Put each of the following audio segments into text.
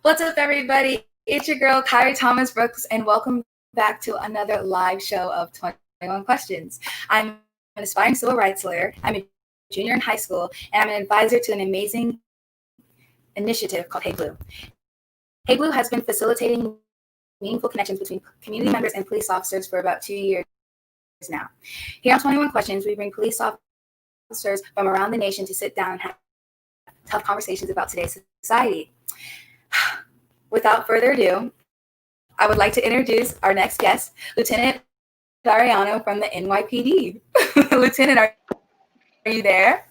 What's up, everybody? It's your girl, Kyrie Thomas Brooks, and welcome back to another live show of 21 Questions. I'm an aspiring civil rights lawyer. I'm a junior in high school, and I'm an advisor to an amazing initiative called Hey Blue. Hey Blue has been facilitating meaningful connections between community members and police officers for about 2 years now. Here on 21 Questions, we bring police officers from around the nation to sit down and have tough conversations about today's society. Without further ado, I would like to introduce our next guest, Lieutenant Varriano from the NYPD. Lieutenant, are you there?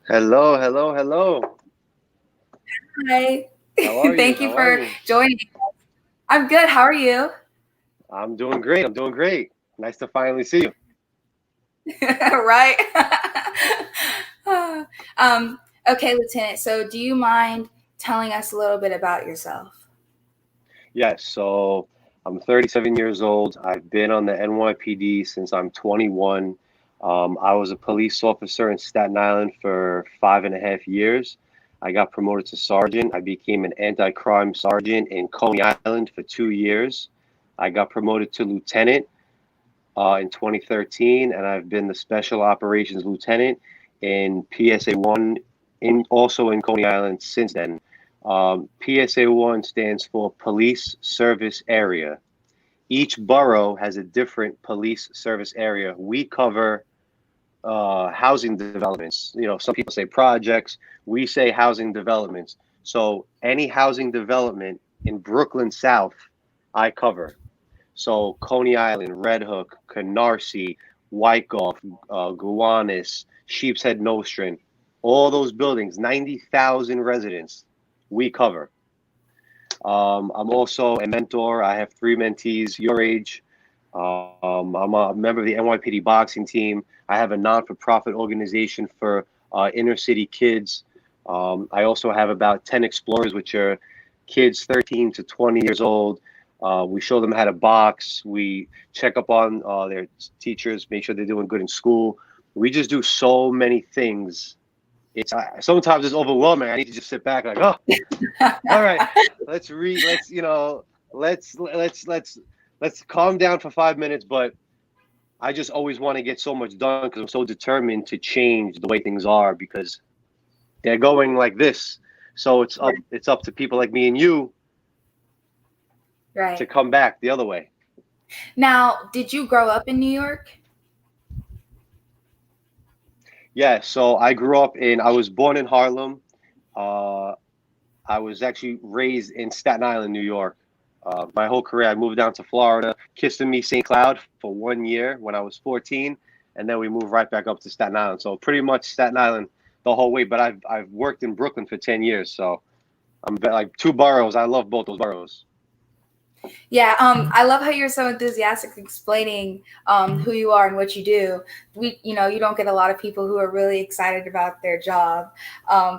Hello, hello, hello. Hi. How are you? Thank you for joining us. I'm good. How are you? I'm doing great. I'm doing great. Nice to finally see you. Right. Okay, Lieutenant. So do you mind telling us a little bit about yourself? Yes, so I'm 37 years old. I've been on the NYPD since I'm 21. I was a police officer in Staten Island for 5.5 years. I got promoted to sergeant. I became an anti-crime sergeant in Coney Island for 2 years. I got promoted to lieutenant in 2013, and I've been the special operations lieutenant in PSA 1 also in Coney Island since then. PSA 1 stands for Police Service Area. Each borough has a different police service area. We cover housing developments. You know, some people say projects. We say housing developments. So any housing development in Brooklyn South, I cover. So Coney Island, Red Hook, Canarsie, Wyckoff, Gowanus, Sheepshead Nostrand, all those buildings, 90,000 residents, we cover. I'm also a mentor. I have 3 mentees your age. I'm a member of the NYPD boxing team. I have a non-for-profit organization for inner city kids. I also have about 10 explorers, which are kids 13 to 20 years old. We show them how to box. We check up on their teachers, make sure they're doing good in school. We just do so many things. It's sometimes it's overwhelming. I need to just sit back like, oh, all right, let's read. Let's calm down for 5 minutes. But I just always want to get so much done because I'm so determined to change the way things are because they're going like this. So it's up to people like me and you to come back the other way. Now, did you grow up in New York? Yeah, so I was born in Harlem. Uh, I was actually raised in Staten Island, New York. My whole career, I moved down to Florida, Kissimmee, St. Cloud for 1 year when I was 14, and then we moved right back up to Staten Island. So pretty much Staten Island the whole way. But I've worked in Brooklyn for 10 years, so I'm like 2 boroughs. I love both those boroughs. Yeah, I love how you're so enthusiastic explaining who you are and what you do. You don't get a lot of people who are really excited about their job,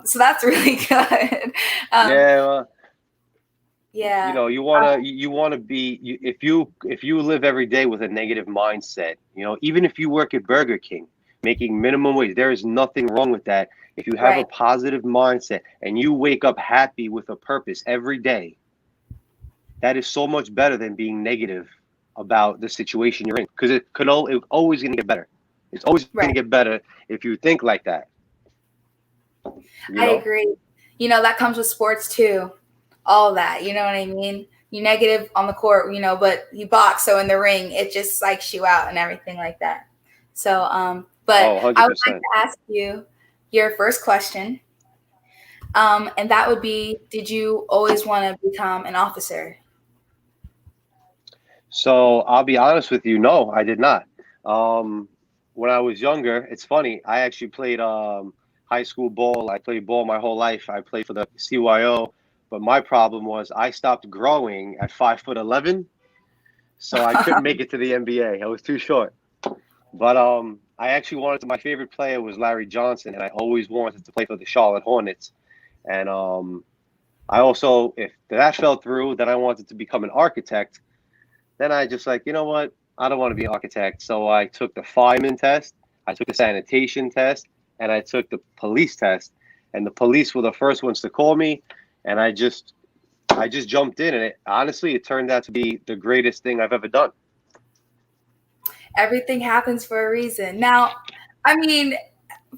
so that's really good. Yeah. Yeah. You know, you wanna be if you live every day with a negative mindset, even if you work at Burger King making minimum wage, there is nothing wrong with that. If you have a positive mindset and you wake up happy with a purpose every day, that is so much better than being negative about the situation you're in because it's always going to get better. It's always going to get better if you think like that. I agree. That comes with sports too. All of that, you know what I mean? You negative on the court, but you box, so in the ring, it just psychs you out and everything like that. So, but I would like to ask you your first question, and that would be, did you always want to become an officer? So I'll be honest with you, no, I did not. When I was younger, it's funny, I actually played high school ball. I played ball my whole life. I played for the CYO. But my problem was I stopped growing at 5'11", so I couldn't make it to the NBA. I was too short. But I actually my favorite player was Larry Johnson, and I always wanted to play for the Charlotte Hornets. And I also, if that fell through, then I wanted to become an architect. Then I just like, you know what? I don't want to be an architect. So I took the fireman test, I took the sanitation test, and I took the police test. And the police were the first ones to call me. And I just I just jumped in, and it turned out to be the greatest thing I've ever done. Everything happens for a reason. Now, I mean,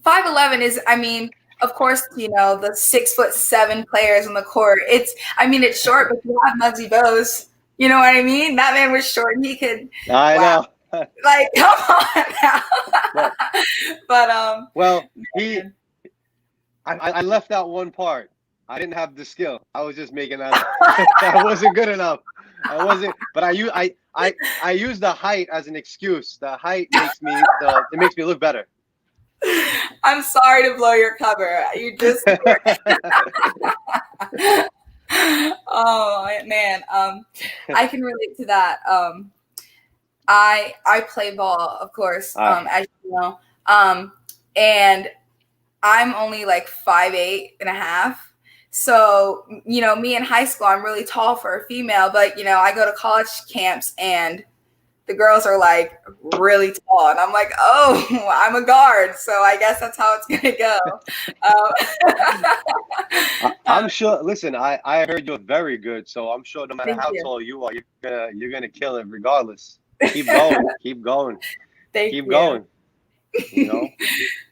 5'11" is, I mean, of course, you know, the 6'7" players on the court. It's short, but you have Muggsy Bogues. You know what I mean? That man was short, and he could. I know. Like, come on now. But well, I left out one part. I didn't have the skill. I was just making that up. I wasn't good enough. I wasn't. But I use the height as an excuse. The height makes me look better. I'm sorry to blow your cover. You just. Oh man, I can relate to that. I play ball, of course, as you know, and I'm only like 5'8.5". So, you know, me in high school, I'm really tall for a female, but, you know, I go to college camps and the girls are like really tall. And I'm like, oh, I'm a guard. So I guess that's how it's going to go. I'm sure. Listen, I heard you're very good. So I'm sure no matter how tall you are, you're gonna kill it regardless. Keep going. Keep going. Keep going. You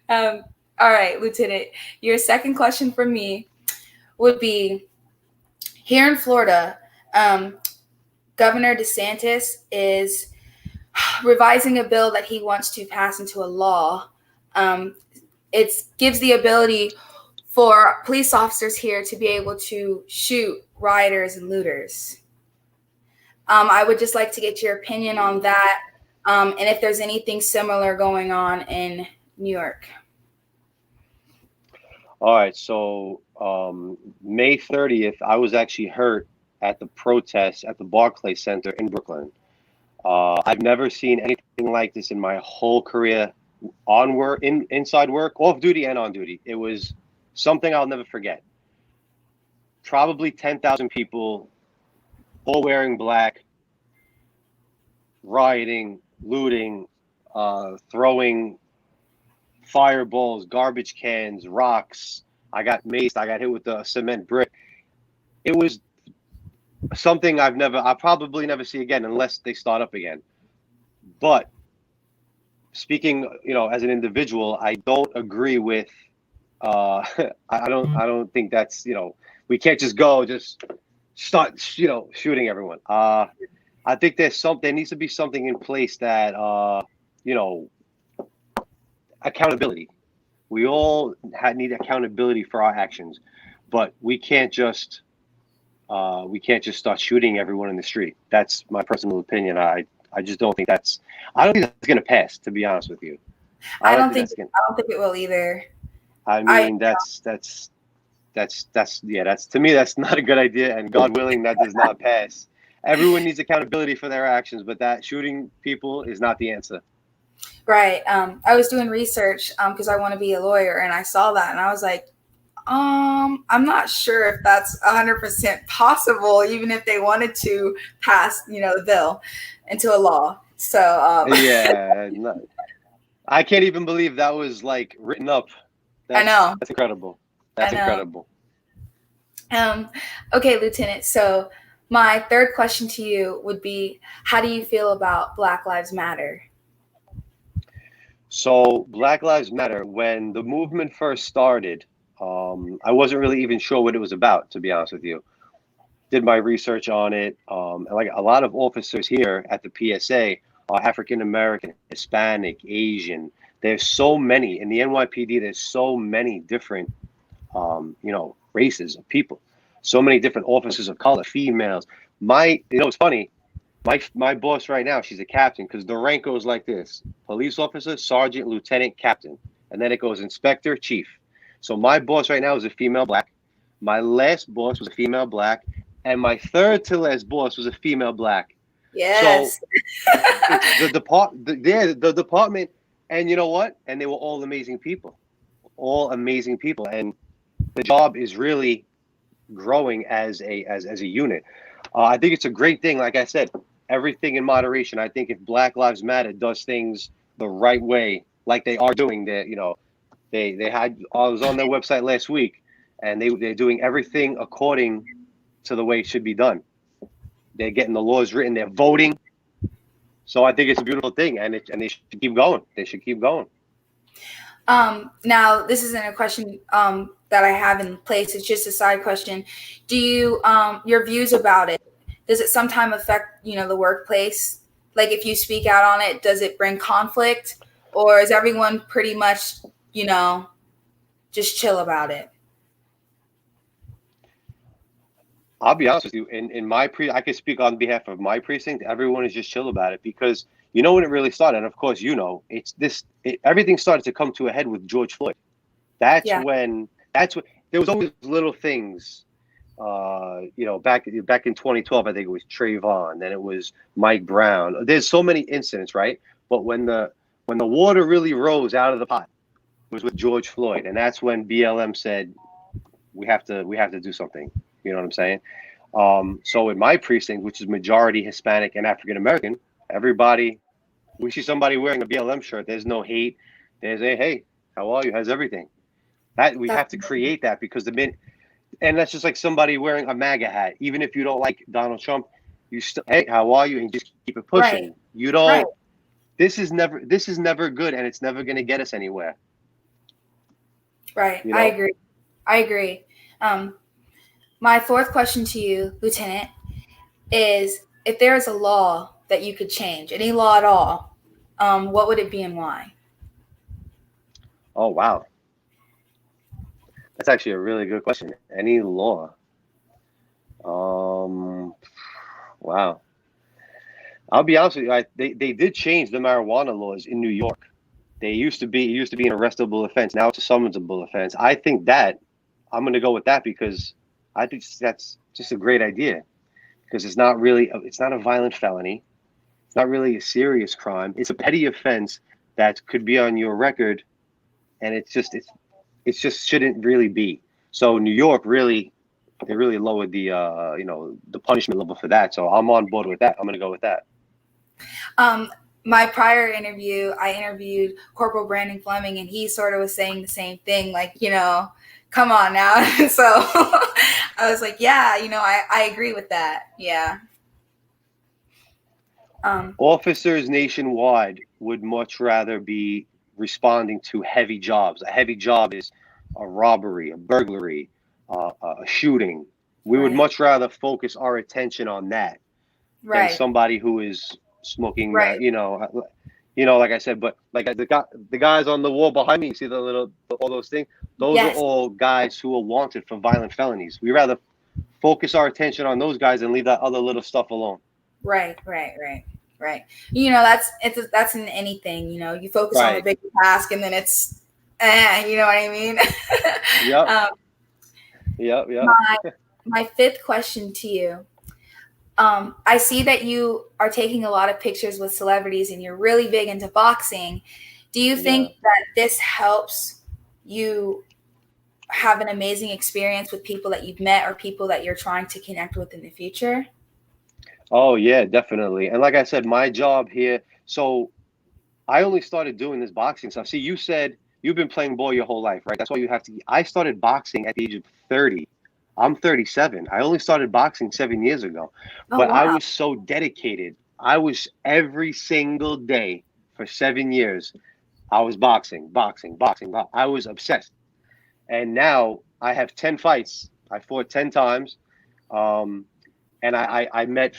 know? All right, Lieutenant, your second question for me would be, here in Florida, Governor DeSantis is revising a bill that he wants to pass into a law. It gives the ability for police officers here to be able to shoot rioters and looters. I would just like to get your opinion on that, and if there's anything similar going on in New York. All right, so May 30th, I was actually hurt at the protest at the Barclays Center in Brooklyn. I've never seen anything like this in my whole career, on work, inside work, off duty and on duty. It was something I'll never forget. Probably 10,000 people, all wearing black, rioting, looting, throwing fireballs, garbage cans, rocks. I got maced. I got hit with a cement brick. It was something I'll probably never see again unless they start up again. But speaking, you know, as an individual, I don't agree with. I don't think that's, you know, we can't just start, you know, shooting everyone. I think there needs to be something in place that, you know, accountability. We all need accountability for our actions, but we can't just start shooting everyone in the street. That's my personal opinion. I just don't think I don't think that's going to pass, to be honest with you. I don't think it will either. I mean, that's to me, that's not a good idea. And God willing, that does not pass. Everyone needs accountability for their actions, but that shooting people is not the answer. Right. I was doing research because I want to be a lawyer, and I saw that, and I was like, I'm not sure if that's 100% possible, even if they wanted to pass, you know, the bill into a law. So yeah, no, I can't even believe that was like written up. I know. That's incredible. That's incredible. Okay, Lieutenant. So my third question to you would be, how do you feel about Black Lives Matter? So Black Lives Matter, when the movement first started, I wasn't really even sure what it was about, to be honest with you. Did my research on it. And like a lot of officers here at the PSA are African American, Hispanic, Asian. There's so many in the NYPD. There's so many different, you know, races of people. So many different officers of color, females. It's funny. My boss right now, she's a captain, because the rank goes like this: police officer, sergeant, lieutenant, captain, and then it goes inspector, chief. So my boss right now is a female black. My last boss was a female black, and my third to last boss was a female black. Yes. So it's the department, and you know what? And they were all amazing people, and the job is really growing as a unit. I think it's a great thing. Like I said, everything in moderation. I think if Black Lives Matter does things the right way, like they are doing, that, you know, I was on their website last week, and they're doing everything according to the way it should be done. They're getting the laws written. They're voting. So I think it's a beautiful thing, and they should keep going. They should keep going. Now, this isn't a question that I have in place. It's just a side question. Do you your views about it? Does it sometimes affect the workplace? Like if you speak out on it, does it bring conflict, or is everyone pretty much just chill about it? I'll be honest with you. In my I can speak on behalf of my precinct. Everyone is just chill about it because when it really started. And of course, everything started to come to a head with George Floyd. That's when there was always little things. Back in 2012, I think it was Trayvon, then it was Mike Brown. There's so many incidents, right? But when the water really rose out of the pot, it was with George Floyd, and that's when BLM said we have to do something. You know what I'm saying? So in my precinct, which is majority Hispanic and African American, everybody, we see somebody wearing a BLM shirt. There's no hate. There's hey, how are you? How's everything? That we have to create that because and that's just like somebody wearing a MAGA hat. Even if you don't like Donald Trump, you still hey, how are you? And just keep it pushing. Right. You don't. Right. This is never good, and it's never going to get us anywhere. Right. I agree. My fourth question to you, Lieutenant, is if there is a law that you could change, any law at all, what would it be and why? Oh, wow. That's actually a really good question. Any law? Wow. I'll be honest with you. They did change the marijuana laws in New York. It used to be an arrestable offense. Now it's a summonable offense. I think that I'm going to go with that because I think that's just a great idea because it's not a violent felony. It's not really a serious crime. It's a petty offense that could be on your record, and it just shouldn't really be. So New York they really lowered the punishment level for that. So I'm on board with that. I'm going to go with that. My prior interview, I interviewed Corporal Brandon Fleming, and he sort of was saying the same thing, like, come on now. So I was like, yeah, I agree with that. Yeah. Officers nationwide would much rather be responding to heavy jobs. A heavy job is a robbery, a burglary, a shooting. We would much rather focus our attention on that than somebody who is smoking, like I said, but like the guys on the wall behind me, you see all those things? Those are all guys who are wanted for violent felonies. We rather focus our attention on those guys and leave that other little stuff alone. Right. That's in anything, you focus on the big task and then it's, you know what I mean? Yep. My fifth question to you. I see that you are taking a lot of pictures with celebrities and you're really big into boxing. Do you think that this helps you have an amazing experience with people that you've met or people that you're trying to connect with in the future? Oh, yeah, definitely. And like I said, my job here, so I only started doing this boxing stuff. See, you said you've been playing ball your whole life, right? That's why you have to. I started boxing at the age of 30. I'm 37. I only started boxing 7 years ago, but wow. I was so dedicated. I was every single day for 7 years. I was boxing. I was obsessed. And now I have 10 fights. I fought 10 times. And I met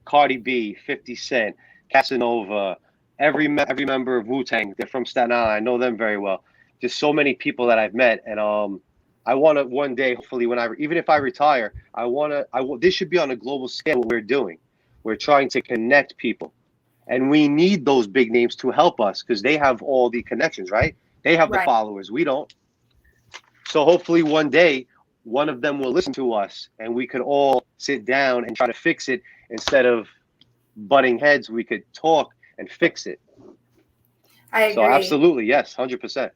Cardi B, 50 Cent, Casanova, every member of Wu-Tang. They're from Staten Island. I know them very well. Just so many people that I've met. And I want to one day, hopefully, even if I retire, this should be on a global scale what we're doing. We're trying to connect people. And we need those big names to help us because they have all the connections, right? They have the followers. We don't. So hopefully one day, one of them will listen to us and we could all sit down and try to fix it instead of butting heads. We could talk and fix it. I agree. So absolutely, yes, 100%.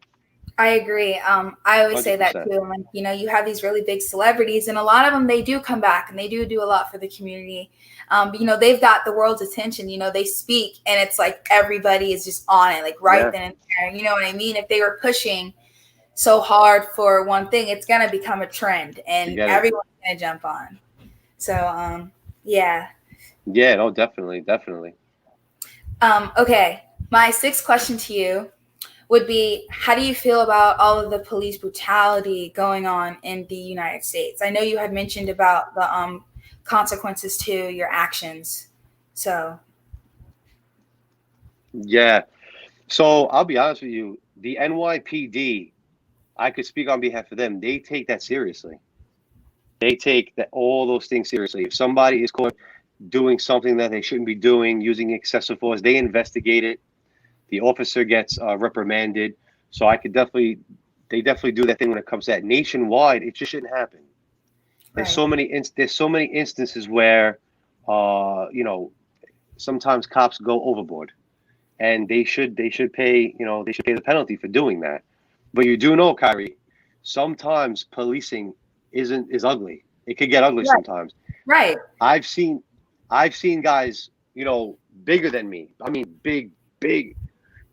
I agree. I always 100%. Say that too. Like, you have these really big celebrities and a lot of them, they do come back and they do a lot for the community. But, they've got the world's attention, they speak and it's like everybody is just on it, like then and there. You know what I mean? If they were pushing so hard for one thing, it's going to become a trend and everyone's going to jump on. So yeah. Yeah, no, definitely, definitely. Okay, my sixth question to you would be, how do you feel about all of the police brutality going on in the United States? I know you had mentioned about the consequences to your actions. So Yeah. So I'll be honest with you, the NYPD, I could speak on behalf of them. They take that seriously. They take all those things seriously. If somebody is caught doing something that they shouldn't be doing, using excessive force, they investigate it. The officer gets reprimanded. So they definitely do that thing when it comes to that. Nationwide, it just shouldn't happen. right, There's so many instances where, you know, sometimes cops go overboard, and they should pay, they should pay the penalty for doing that. But you do know, Kyrie, sometimes policing is ugly. It could get ugly right, sometimes. right, I've seen I've seen guys, bigger than me. I mean, big,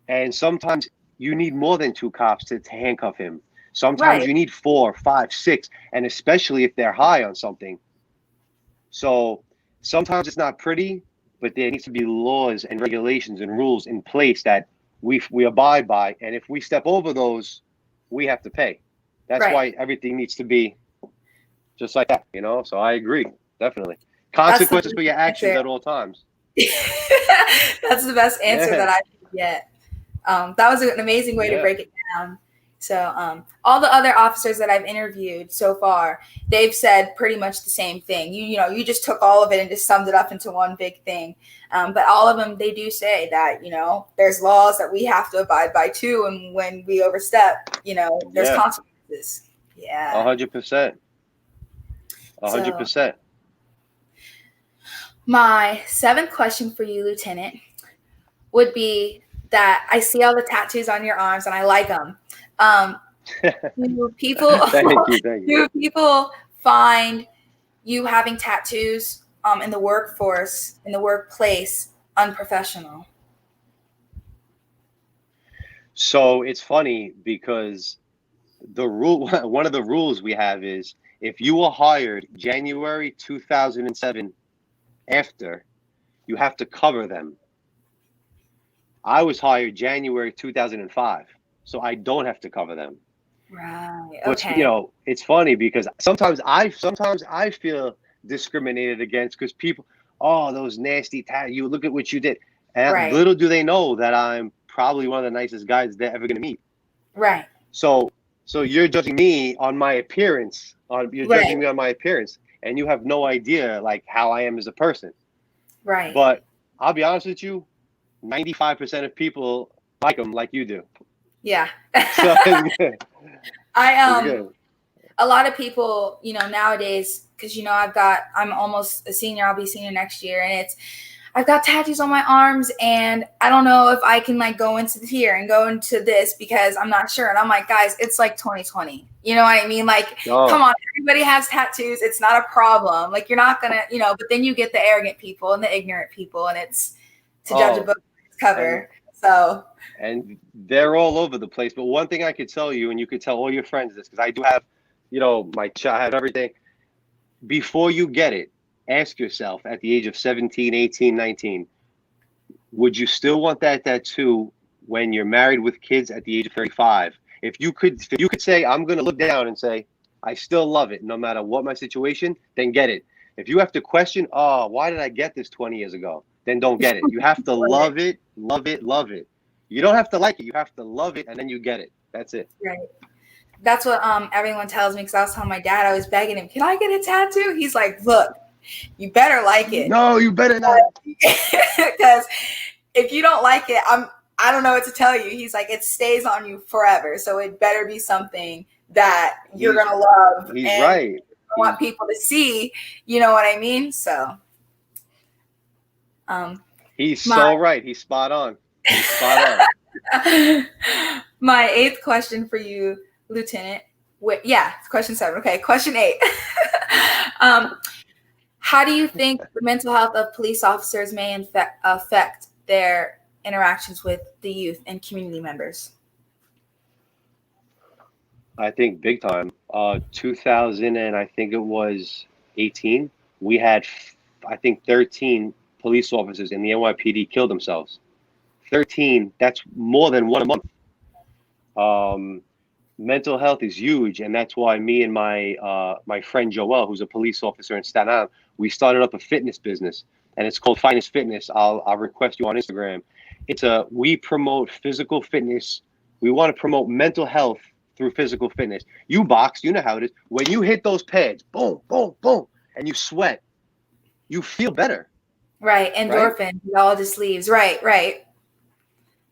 and sometimes you need more than two cops to handcuff him. Sometimes right, you need four, five, six, and especially if they're high on something. So sometimes it's not pretty, but there needs to be laws and regulations and rules in place that we abide by. And if we step over those, we have to pay. That's right. why everything needs to be just like that. So I agree, definitely. That's the Consequences for your best actions answer. at all times. That's the best answer Yeah, that I could get. That was an amazing way to yeah, break it down. So all the other officers that I've interviewed so far, they've said pretty much the same thing. You just took all of it and just summed it up into one big thing. But all of them, they do say that there's laws that we have to abide by too, and when we overstep, there's yeah. consequences. A Yeah. hundred percent. A hundred So percent. my seventh question for you, Lieutenant, would be that I see all the tattoos on your arms and I like them. Um, do people Thank you, thank you. do people find you having tattoos in the workforce, in the workplace, unprofessional? So it's funny because one of the rules we have is if you were hired January 2007 after, you have to cover them. I was hired January 2005, so I don't have to cover them. Right. But Okay. it's funny because sometimes I feel discriminated against because people, oh, those nasty you look at what you did. And Right. little do they know that I'm probably one of the nicest guys they're ever going to meet. Right. So you're judging me on my appearance. You're Right. judging me on my appearance, and you have no idea like how I am as a person. Right. But I'll be honest with you, 95% of people like them like you do. Yeah. So it's good. I It's good. a lot of people, nowadays, because I'm almost a senior. I'll be senior next year, and I've got tattoos on my arms, and I don't know if I can like go into here and go into this because I'm not sure. And I'm like, guys, it's like 2020. You know what I mean? Like, come Oh, on, everybody has tattoos. It's not a problem. Like, you're not gonna, but then you get the arrogant people and the ignorant people, and it's to judge a oh, book by its and cover. So they're all over the place. But one thing I could tell you, and you could tell all your friends this, because I do have, my child, I have everything. Before you get it, ask yourself at the age of 17, 18, 19, would you still want that tattoo when you're married with kids at the age of 35? If you could say, I'm going to look down and say, I still love it no matter what my situation, then get it. If you have to question, oh, why did I get this 20 years ago? Then don't get it. You have to love it, love it, love it. You don't have to like it. You have to love it, and then you get it. That's it. right. That's what everyone tells me, because I was telling my dad, I was begging him, can I get a tattoo? He's like, look, you better like it. No, you better not. Because if you don't like it, I don't know what to tell you. He's like, it stays on you forever. So it better be something that you're He's gonna love he's and right. want He's people to see. You know what I mean? So um he's my so right. He's spot on. He's spot on. my eighth question for you, Lieutenant. Yeah, question 7. Okay, question 8. um, how do you think the mental health of police officers may affect their interactions with the youth and community members? I think big time. 2000 and I think it was 18 we had, I think, 13 police officers in the NYPD kill themselves. 13, that's more than one a month. Mental health is huge, and that's why me and my friend Joel, who's a police officer in Staten Island, we started up a fitness business, and it's called Finest Fitness. I'll request you on Instagram. We promote physical fitness. We want to promote mental health through physical fitness. You box, you know how it is. When you hit those pads, boom, boom, boom, and you sweat, you feel better. Right. Endorphin, right? It all just leaves. Right, right.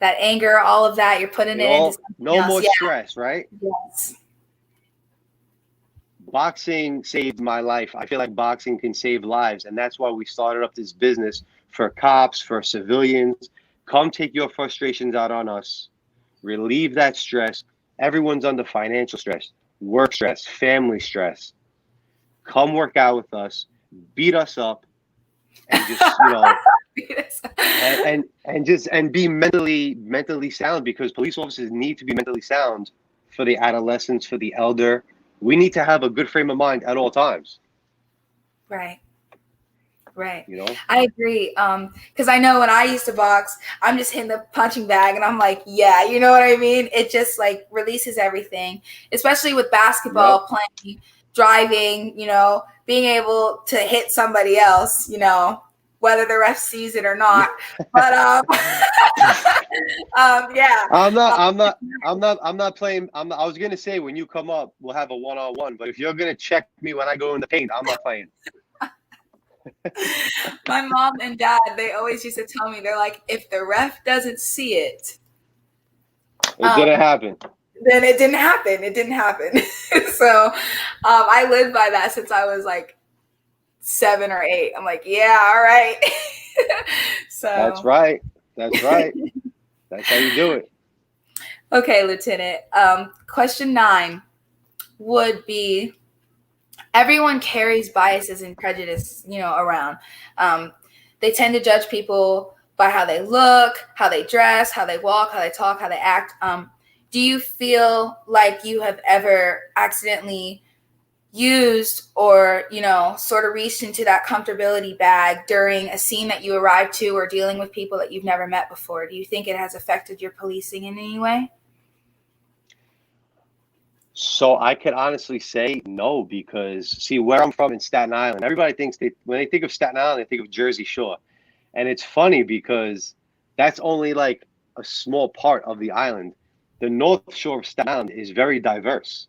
That anger, all of that, you're putting it into something no else. more stress, right? Yes. Boxing saved my life. I feel like boxing can save lives, and that's why we started up this business for cops, for civilians. Come take your frustrations out on us. Relieve that stress. Everyone's under financial stress, work stress, family stress. Come work out with us, beat us up, and just and be mentally sound, because police officers need to be mentally sound for the adolescents, for the elder. We need to have a good frame of mind at all times. Right. Right. I agree. Because I know when I used to box, I'm just hitting the punching bag and I'm like, yeah, you know what I mean? It just like releases everything, especially with basketball, playing, driving, being able to hit somebody else, whether the ref sees it or not. But yeah. I'm not playing. I was gonna say, when you come up, we'll have a one-on-one. But if you're gonna check me when I go in the paint, I'm not playing. My mom and dad, they always used to tell me, they're like, if the ref doesn't see it, it didn't happen. Then it didn't happen. It didn't happen. So I lived by that since I was like 7 or 8. I'm like, yeah, all right. So that's right. That's right. That's how you do it. Okay, Lieutenant. Question 9 would be, everyone carries biases and prejudice, around. They tend to judge people by how they look, how they dress, how they walk, how they talk, how they act. Do you feel like you have ever accidentally used or, sort of reached into that comfortability bag during a scene that you arrived to or dealing with people that you've never met before? Do you think it has affected your policing in any way? So I could honestly say no, because see, where I'm from in Staten Island, everybody thinks when they think of Staten Island, they think of Jersey Shore. And it's funny because that's only like a small part of the island. The North Shore of Staten Island is very diverse.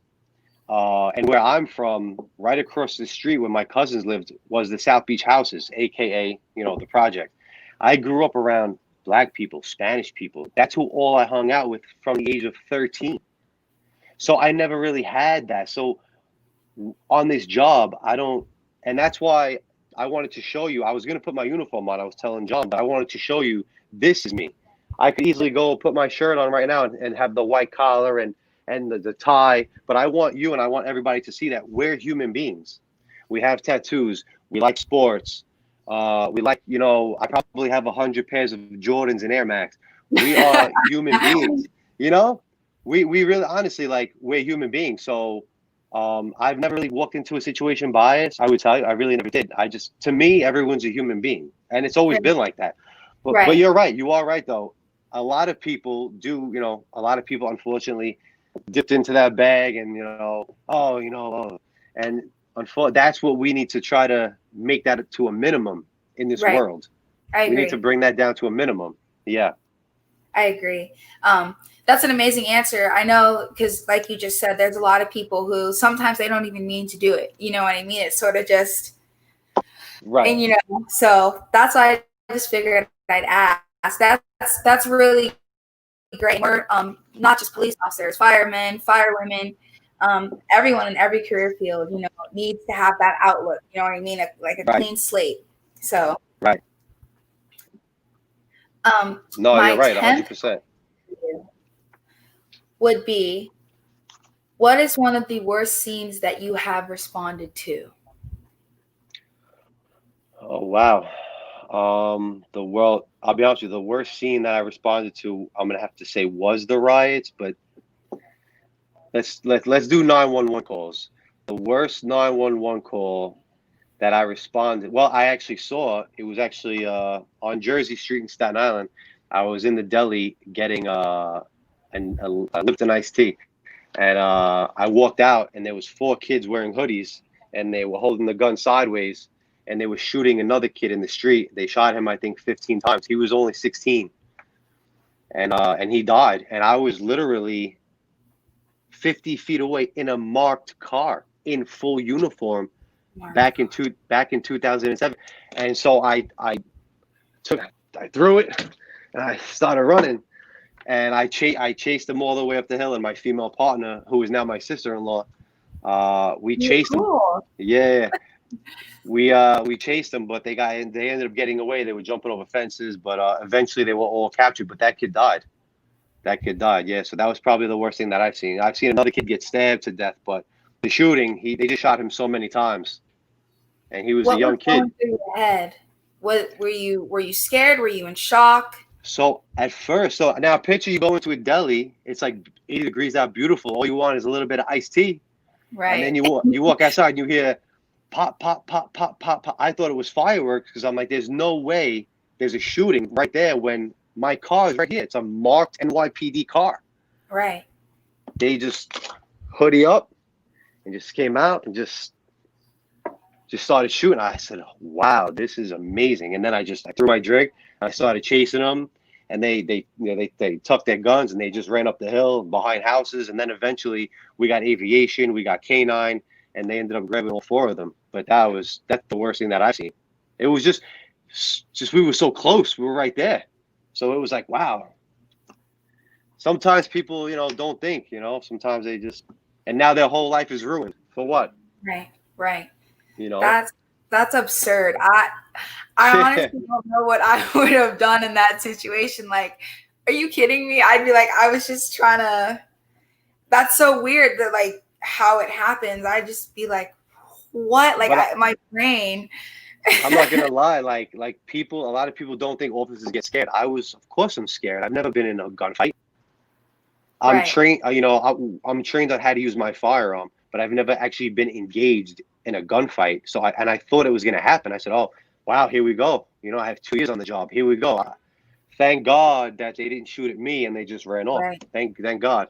And where I'm from, right across the street where my cousins lived, was the South Beach Houses, AKA, the project. I grew up around Black people, Spanish people. That's who all I hung out with from the age of 13. So I never really had that. So on this job, and that's why I wanted to show you. I was going to put my uniform on. I was telling John, but I wanted to show you, this is me. I could easily go put my shirt on right now and have the white collar and the tie, but I want you and I want everybody to see that we're human beings. We have tattoos. We like sports. We like, I probably have 100 pairs of Jordans and Air Max. We are human beings, We really, honestly, like, we're human beings. So I've never really walked into a situation biased. I would tell you, I really never did. To me, everyone's a human being, and it's always been like that. But you're right. You are right, though. A lot of people do, a lot of people, unfortunately, dipped into that bag and, and unfortunately, that's what we need to try to make that to a minimum in this world. I agree. We need to bring that down to a minimum. Yeah. I agree. That's an amazing answer. I know, because like you just said, there's a lot of people who sometimes they don't even mean to do it. You know what I mean? It's sort of just, right. And, so that's why I just figured I'd ask. That's really great. We're not just police officers, firemen, firewomen, everyone in every career field, needs to have that outlook. You know what I mean? Like a clean slate. So. Right. No, you're right, 100%. Would be, what is one of the worst scenes that you have responded to? Oh, wow. I'll be honest with you, the worst scene that I responded to, I'm gonna have to say, was the riots, but let's do 911 calls. The worst 911 call that I responded. Well, I actually saw it was actually on Jersey Street in Staten Island. I was in the deli getting a Lipton iced tea, and I walked out, and there was four kids wearing hoodies, and they were holding the gun sideways, and they were shooting another kid in the street. They shot him, I think, 15 times. He was only 16, and he died. And I was literally 50 feet away in a marked car in full uniform back in 2007. And so I threw it, and I started running, and I chased him all the way up the hill. And my female partner, who is now my sister-in-law, we chased him. Yeah, we chased them, but they ended up getting away. They were jumping over fences, but eventually they were all captured. But that kid died. Yeah. So that was probably the worst thing that I've seen. I've seen another kid get stabbed to death, but the shooting, they just shot him so many times, and he was a young kid. What was going through your head? Were you scared? Were you in shock? So at first, now picture you go into a deli. It's like 80 degrees out, beautiful. All you want is a little bit of iced tea, right? And then you walk outside and you hear pop, pop, pop, pop, pop, pop. I thought it was fireworks because I'm like, there's no way there's a shooting right there when my car is right here. It's a marked NYPD car. Right. They just hoodie up and just came out and just started shooting. I said, wow, this is amazing. And then I threw my drink and I started chasing them, and they tucked their guns and they just ran up the hill behind houses. And then eventually we got aviation, we got canine, and they ended up grabbing all four of them. But that's the worst thing that I've seen. It was just we were so close. We were right there. So it was like, wow. Sometimes people, don't think, sometimes they just, and now their whole life is ruined. For what? Right. That's absurd. I honestly don't know what I would have done in that situation. Like, are you kidding me? I'd be like, I was just trying to, that's so weird that like how it happens. I'd just be like, what? Like my brain. I'm not gonna lie, like a lot of people don't think officers get scared. Of course I'm scared. I've never been in a gunfight. I'm trained, I'm trained on how to use my firearm, but I've never actually been engaged in a gunfight. So I thought it was gonna happen. I said, oh wow, here we go. I have 2 years on the job. Here we go. Thank God that they didn't shoot at me and they just ran off. Right. Thank God.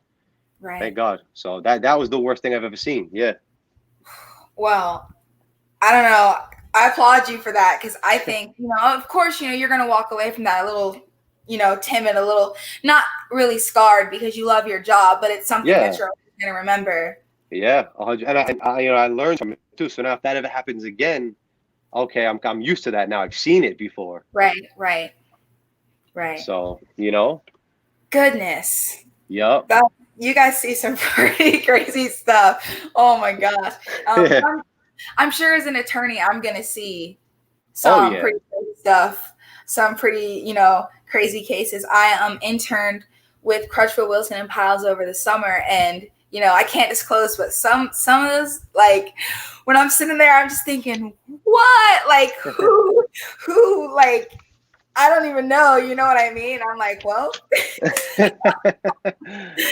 Right. Thank God. So that was the worst thing I've ever seen. Yeah. Well, I don't know. I applaud you for that, because I think, of course, you're going to walk away from that a little, timid, a little not really scarred because you love your job, but it's something that you're always going to remember. Yeah, and I learned from it too. So now if that ever happens again, okay, I'm used to that now. I've seen it before. Right. So Goodness. Yep. You guys see some pretty crazy stuff. Oh my gosh. I'm sure as an attorney, I'm going to see some pretty crazy stuff, some pretty, crazy cases. I interned with Crutchfield, Wilson, and Piles over the summer, and, I can't disclose, but some of those, like, when I'm sitting there, I'm just thinking, what? Like, who, like, I don't even know, you know what I mean? I'm like, well.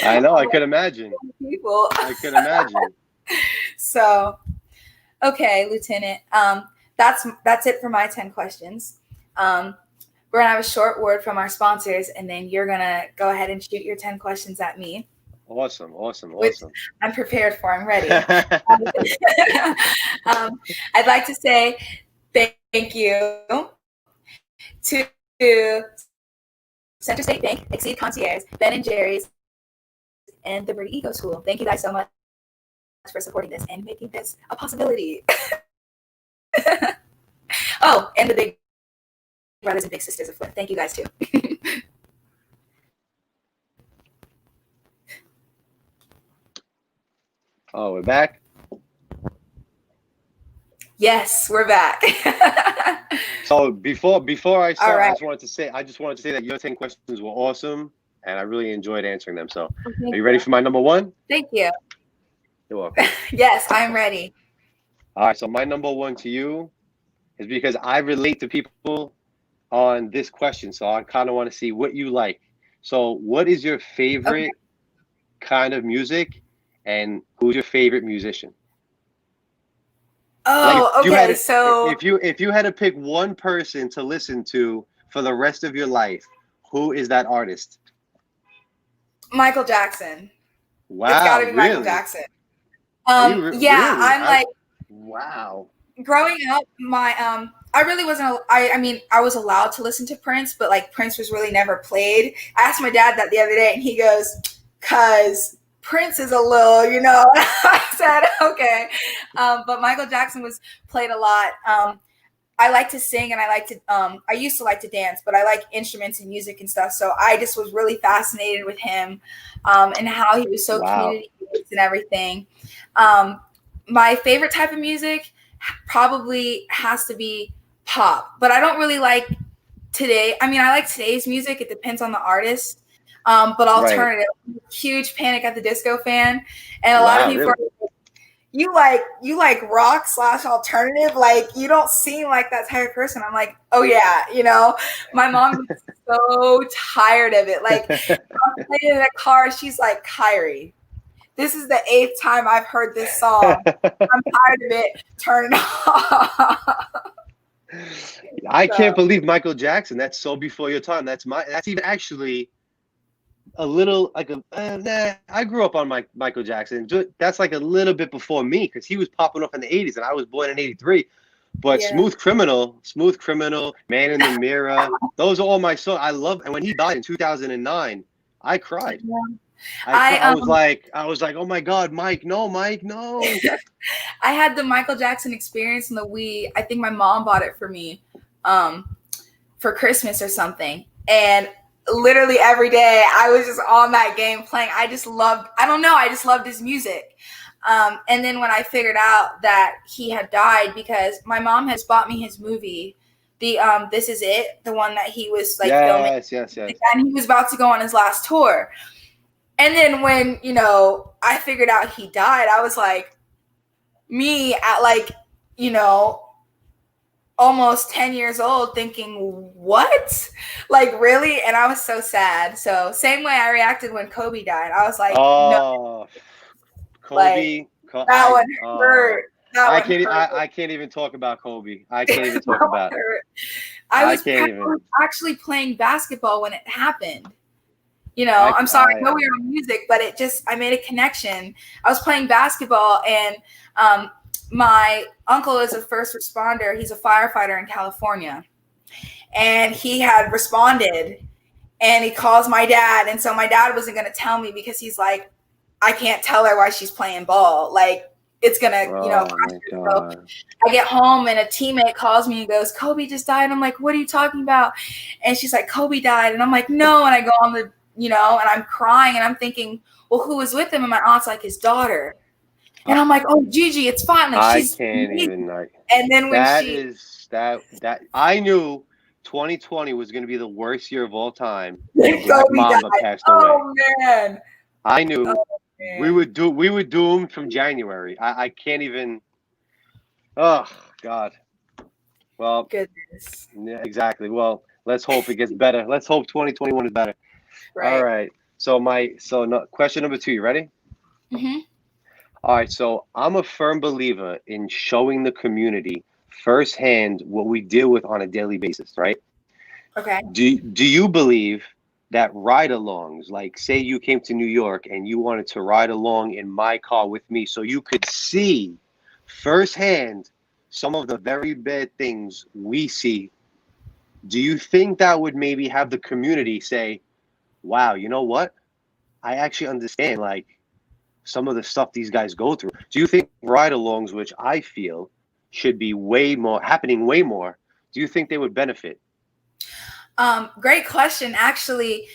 I know, I could imagine. I could imagine. So, okay, Lieutenant. That's it for my 10 questions. We're gonna have a short word from our sponsors, and then you're gonna go ahead and shoot your 10 questions at me. Awesome. Which I'm prepared for. I'm ready. I'd like to say thank you to Center State Bank, Exceed Concierge, Ben & Jerry's, and the Birdie Eco School. Thank you guys so much for supporting this and making this a possibility. Oh, and the Big Brothers and Big Sisters of Flint. Thank you guys too. Oh, we're back? Yes, we're back. So before I start, right. I just wanted to say that your 10 questions were awesome, and I really enjoyed answering them. So are you ready for my number one? Thank you. You're welcome. Yes, I'm ready. All right, so my number one to you is because I relate to people on this question. So I kind of want to see what you like. So what is your favorite kind of music, and who's your favorite musician? Like Oh, okay. So if you had to pick one person to listen to for the rest of your life, who is that artist? Michael Jackson. It's got Wow, to be Michael really? Jackson. Are you Yeah, really? I'm like Wow. growing up. My I really wasn't. I mean, I was allowed to listen to Prince, but like Prince was really never played. I asked my dad that the other day, and he goes, "Cause Prince is a little, you know." I said, "Okay," but Michael Jackson was played a lot. I like to sing and I like to I used to like to dance, but I like instruments and music and stuff. So I just was really fascinated with him and how he was so Wow. community based and everything. Um, my favorite type of music probably has to be pop, but I don't really like today. I mean, I like today's music. It depends on the artist. But Right. alternative, huge Panic at the Disco fan, and a lot of Wow, people really? are you like rock /, alternative, like you don't seem like that type of person. I'm like, oh yeah, my mom is so tired of it. Like I'm playing in a car, she's like, Kyrie, this is the 8th time I've heard this song. I'm tired of it. Turn it off. I can't So believe Michael Jackson. That's so before your time. That's even actually a little like I grew up on Michael Jackson. That's like a little bit before me because he was popping up in the 80s and I was born in 83. But yeah. Smooth Criminal, Man in the Mirror, those are all my songs. I love, and when he died in 2009, I cried. I I was like, oh my God, Mike, no, Mike, no. I had the Michael Jackson experience in the Wii. I think my mom bought it for me for Christmas or something. And literally every day I was just on that game playing. I just loved his music. And then when I figured out that he had died, because my mom has bought me his movie, the This Is It, the one that he was like filming, Yes. and he was about to go on his last tour. And then when, I figured out he died, I was like, me at like, you know, almost 10 years old thinking, what? Like, really? And I was so sad. So, same way I reacted when Kobe died. I was like, no, Oh, like, Kobe. that one hurt. That one hurt. I can't even talk about Kobe. I can't even talk about it. I I was can't even. actually playing basketball when it happened. I'm sorry, I know we were on music, but I made a connection. I was playing basketball, and my uncle is a first responder. He's a firefighter in California, and he had responded, and he calls my dad. And so my dad wasn't going to tell me because he's like, I can't tell her why she's playing ball. Like, it's going to, Oh crush my her. So God. I get home and a teammate calls me and goes, Kobe just died. And I'm like, what are you talking about? And she's like, Kobe died. And I'm like, no. And I go on and I'm crying and I'm thinking, well, who was with him? And my aunt's like, his daughter. And I'm like, oh, Gigi, it's fine. Like, I she's can't even. Like, and then when that she is that I knew 2020 was going to be the worst year of all time when Black Kobe died. Mamba passed away. Oh man. I knew Oh man. we were doomed from January. I can't even. Oh God. Well, Goodness. yeah, exactly. Well, let's hope it gets better. Let's hope 2021 is better. All Right. right. Question number 2. You ready? Mm-hmm. All right. So I'm a firm believer in showing the community firsthand what we deal with on a daily basis, right? Okay. Do you believe that ride-alongs, like say you came to New York and you wanted to ride along in my car with me so you could see firsthand some of the very bad things we see, do you think that would maybe have the community say, wow, you know what? I actually understand like some of the stuff these guys go through. Do you think ride-alongs, which I feel should be happening way more, do you think they would benefit? Great question. Actually,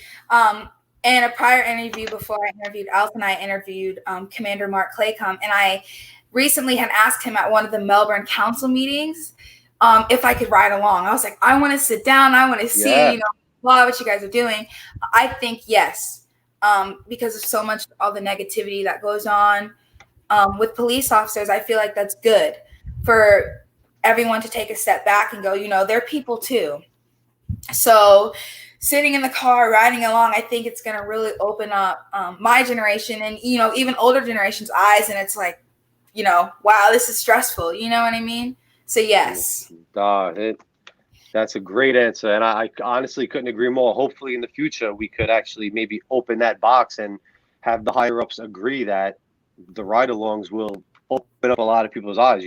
in a prior interview before I interviewed Alton, I interviewed Commander Mark Claycomb, and I recently had asked him at one of the Melbourne council meetings if I could ride along. I was like, I want to sit down. I want to see, Yeah. what you guys are doing. I think yes, because of so much all the negativity that goes on with police officers. I feel like that's good for everyone to take a step back and go, they're people too. So sitting in the car, riding along, I think it's going to really open up my generation and, even older generation's eyes. And it's like, wow, this is stressful. You know what I mean? So yes. That's a great answer, and I honestly couldn't agree more. Hopefully, in the future, we could actually maybe open that box and have the higher ups agree that the ride-alongs will open up a lot of people's eyes.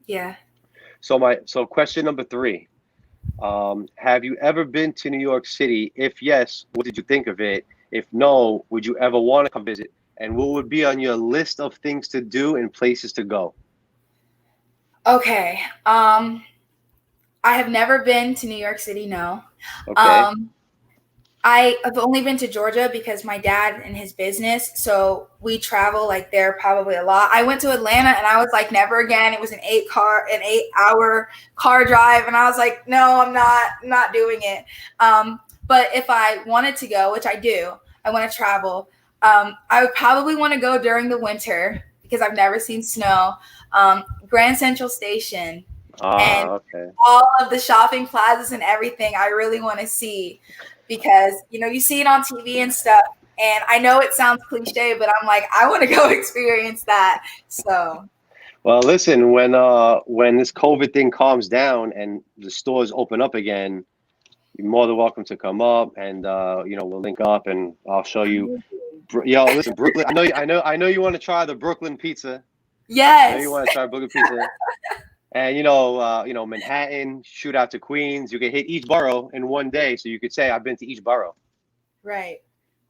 Yeah. So question number 3: have you ever been to New York City? If yes, what did you think of it? If no, would you ever want to come visit? And what would be on your list of things to do and places to go? Okay. I have never been to New York City. No. Okay. Um, I have only been to Georgia because my dad and his business, so we travel like there probably a lot. I went to Atlanta and I was like, never again. It was an 8-hour car drive, and I was like, no, I'm not doing it. But if I wanted to go, which I do, I want to travel. I would probably want to go during the winter because I've never seen snow. Grand Central Station and Okay. all of the shopping plazas and everything. I really want to see because you see it on TV and stuff, and I know it sounds cliche, but I'm like, I want to go experience that. So Well, listen, when this COVID thing calms down and the stores open up again, you're more than welcome to come up, and we'll link up and I'll show you. Yo, listen, Brooklyn. I know you want to try the Brooklyn pizza. I know you yes, want to try Brooklyn pizza, and Manhattan. Shoot out to Queens. You can hit each borough in one day, so you could say I've been to each borough. right,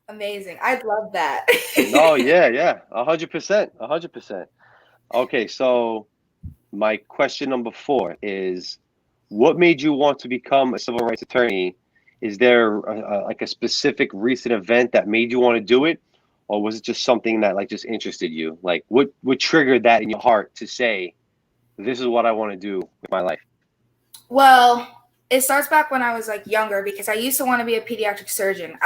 amazing. I'd love that. No, yeah, 100%, 100%. Okay, so my question number 4 is, what made you want to become a civil rights attorney? Is there like a specific recent event that made you want to do it, or was it just something that like just interested you? Like what triggered that in your heart to say, this is what I want to do with my life? Well, it starts back when I was like younger because I used to want to be a pediatric surgeon.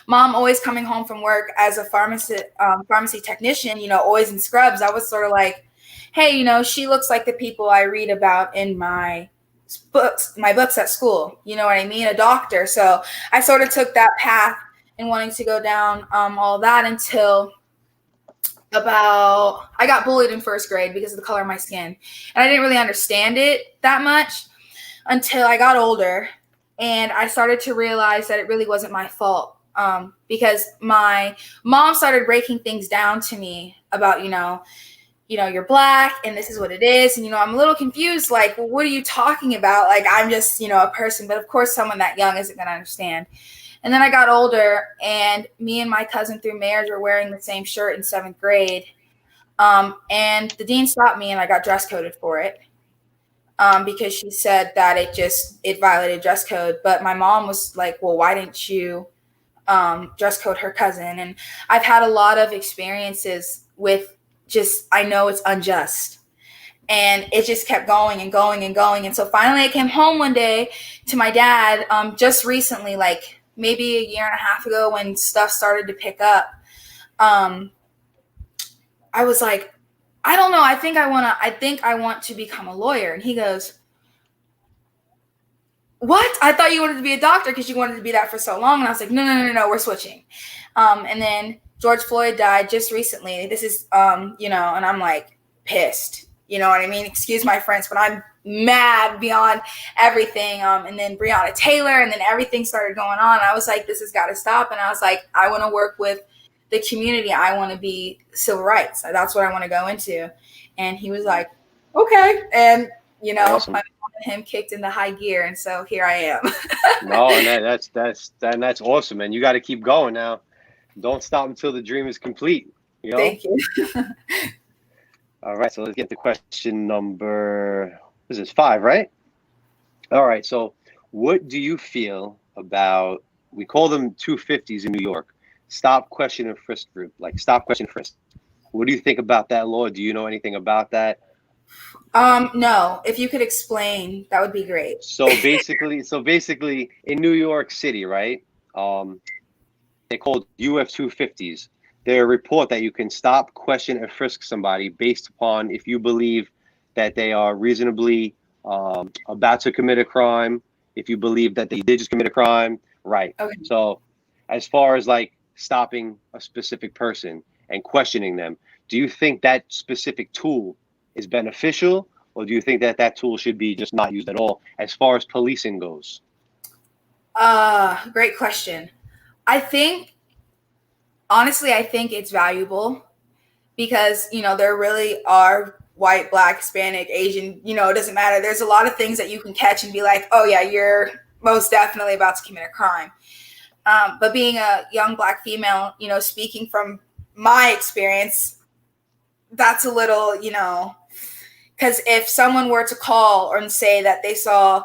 Mom always coming home from work as a pharmacy technician, always in scrubs. I was sort of like, hey, she looks like the people I read about in my books at school. You know what I mean? A doctor. So I sort of took that path and wanting to go down all that until I got bullied in first grade because of the color of my skin. And I didn't really understand it that much until I got older and I started to realize that it really wasn't my fault. Because my mom started breaking things down to me about, you're black and this is what it is. And, I'm a little confused. Like, well, what are you talking about? Like, I'm just, a person. But of course, someone that young isn't going to understand. And then I got older and me and my cousin through marriage were wearing the same shirt in 7th grade. And the dean stopped me and I got dress coded for it. Because she said that it violated dress code. But my mom was like, well, why didn't you dress code her cousin? And I've had a lot of experiences with I know it's unjust. And it just kept going and going and going. And so finally I came home one day to my dad just recently, like maybe a year and a half ago when stuff started to pick up. I was like, I don't know. I think I want to become a lawyer. And he goes, what? I thought you wanted to be a doctor because you wanted to be that for so long. And I was like, no, we're switching. And then George Floyd died just recently. This is, and I'm like pissed. You know what I mean? Excuse my French, but I'm mad beyond everything. And then Breonna Taylor, and then everything started going on. I was like, this has got to stop. And I was like, I want to work with the community. I want to be civil rights. That's what I want to go into. And he was like, okay. And, Awesome. my mom and him kicked into high gear. And so here I am. No, and that's awesome. And you got to keep going now. Don't stop until the dream is complete. Thank you. All right. So let's get to question number, this is 5, right? All right. So what do you feel about, we call them 250s in New York, stop, question, and frisk group, like stop, question, frisk. What do you think about that law? Do you know anything about that? No, if you could explain, that would be great. So basically in New York City, right? They're called UF 250s. They're a report that you can stop, question, and frisk somebody based upon if you believe that they are reasonably about to commit a crime, if you believe that they did just commit a crime, right? Okay. So as far as like stopping a specific person and questioning them, do you think that specific tool is beneficial, or do you think that that tool should be just not used at all as far as policing goes? Great question. I think, honestly, I think it's valuable because, there really are white, black, Hispanic, Asian, it doesn't matter. There's a lot of things that you can catch and be like, oh yeah, you're most definitely about to commit a crime. But being a young black female, speaking from my experience, that's a little, because if someone were to call or say that they saw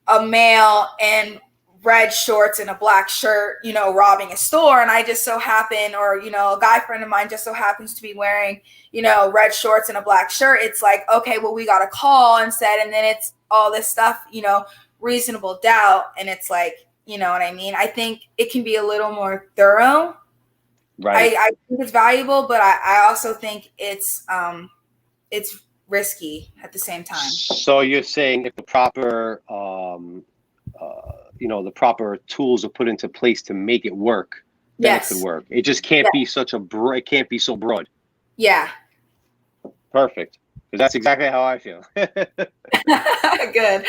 a male in red shorts and a black shirt, robbing a store, and I just so happen, or, a guy friend of mine just so happens to be wearing, red shorts and a black shirt, it's like, okay, well, we got a call instead, and then it's all this stuff, reasonable doubt, and it's like, you know what I mean? I think it can be a little more thorough. Right. I think it's valuable, but I also think it's risky at the same time. So you're saying if the proper, the proper tools are put into place to make it work, then Yes. it could work. It just can't be it can't be so broad. Yeah. Perfect. Because that's exactly how I feel. Good.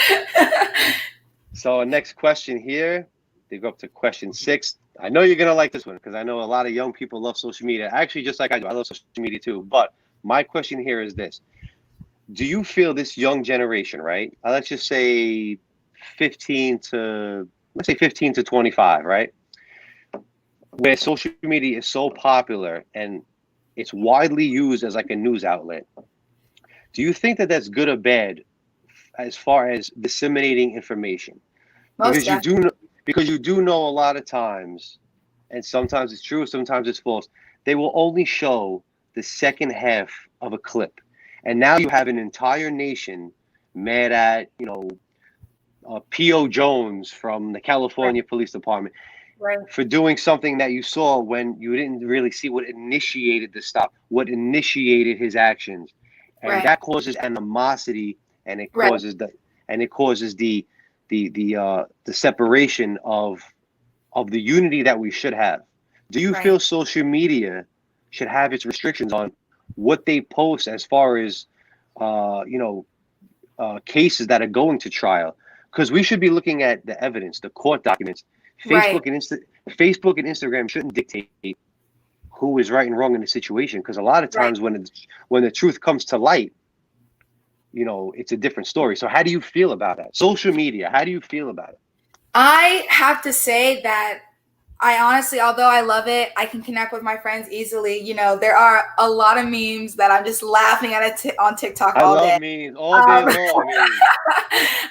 So next question here, they go up to question 6. I know you're going to like this one because I know a lot of young people love social media. Actually, just like I do. I love social media too. But my question here is this. Do you feel this young generation, right? Let's just say 15 to 25, right? Where social media is so popular and it's widely used as like a news outlet. Do you think that that's good or bad as far as disseminating information? Because you do know a lot of times, and sometimes it's true, sometimes it's false, they will only show the second half of a clip. And now you have an entire nation mad at, P.O. Jones from the California Police Department for doing something that you saw when you didn't really see what initiated the stop, what initiated his actions. And that causes animosity, and it causes the separation of the unity that we should have. Do you feel social media should have its restrictions on what they post as far as cases that are going to trial? Because we should be looking at the evidence, the court documents. Facebook and Instagram shouldn't dictate who is right and wrong in the situation. Because a lot of times when the truth comes to light, it's a different story. So how do you feel about that? Social media, how do you feel about it? I have to say that I honestly, although I love it, I can connect with my friends easily. There are a lot of memes that I'm just laughing at it on TikTok all day. I love memes all day long.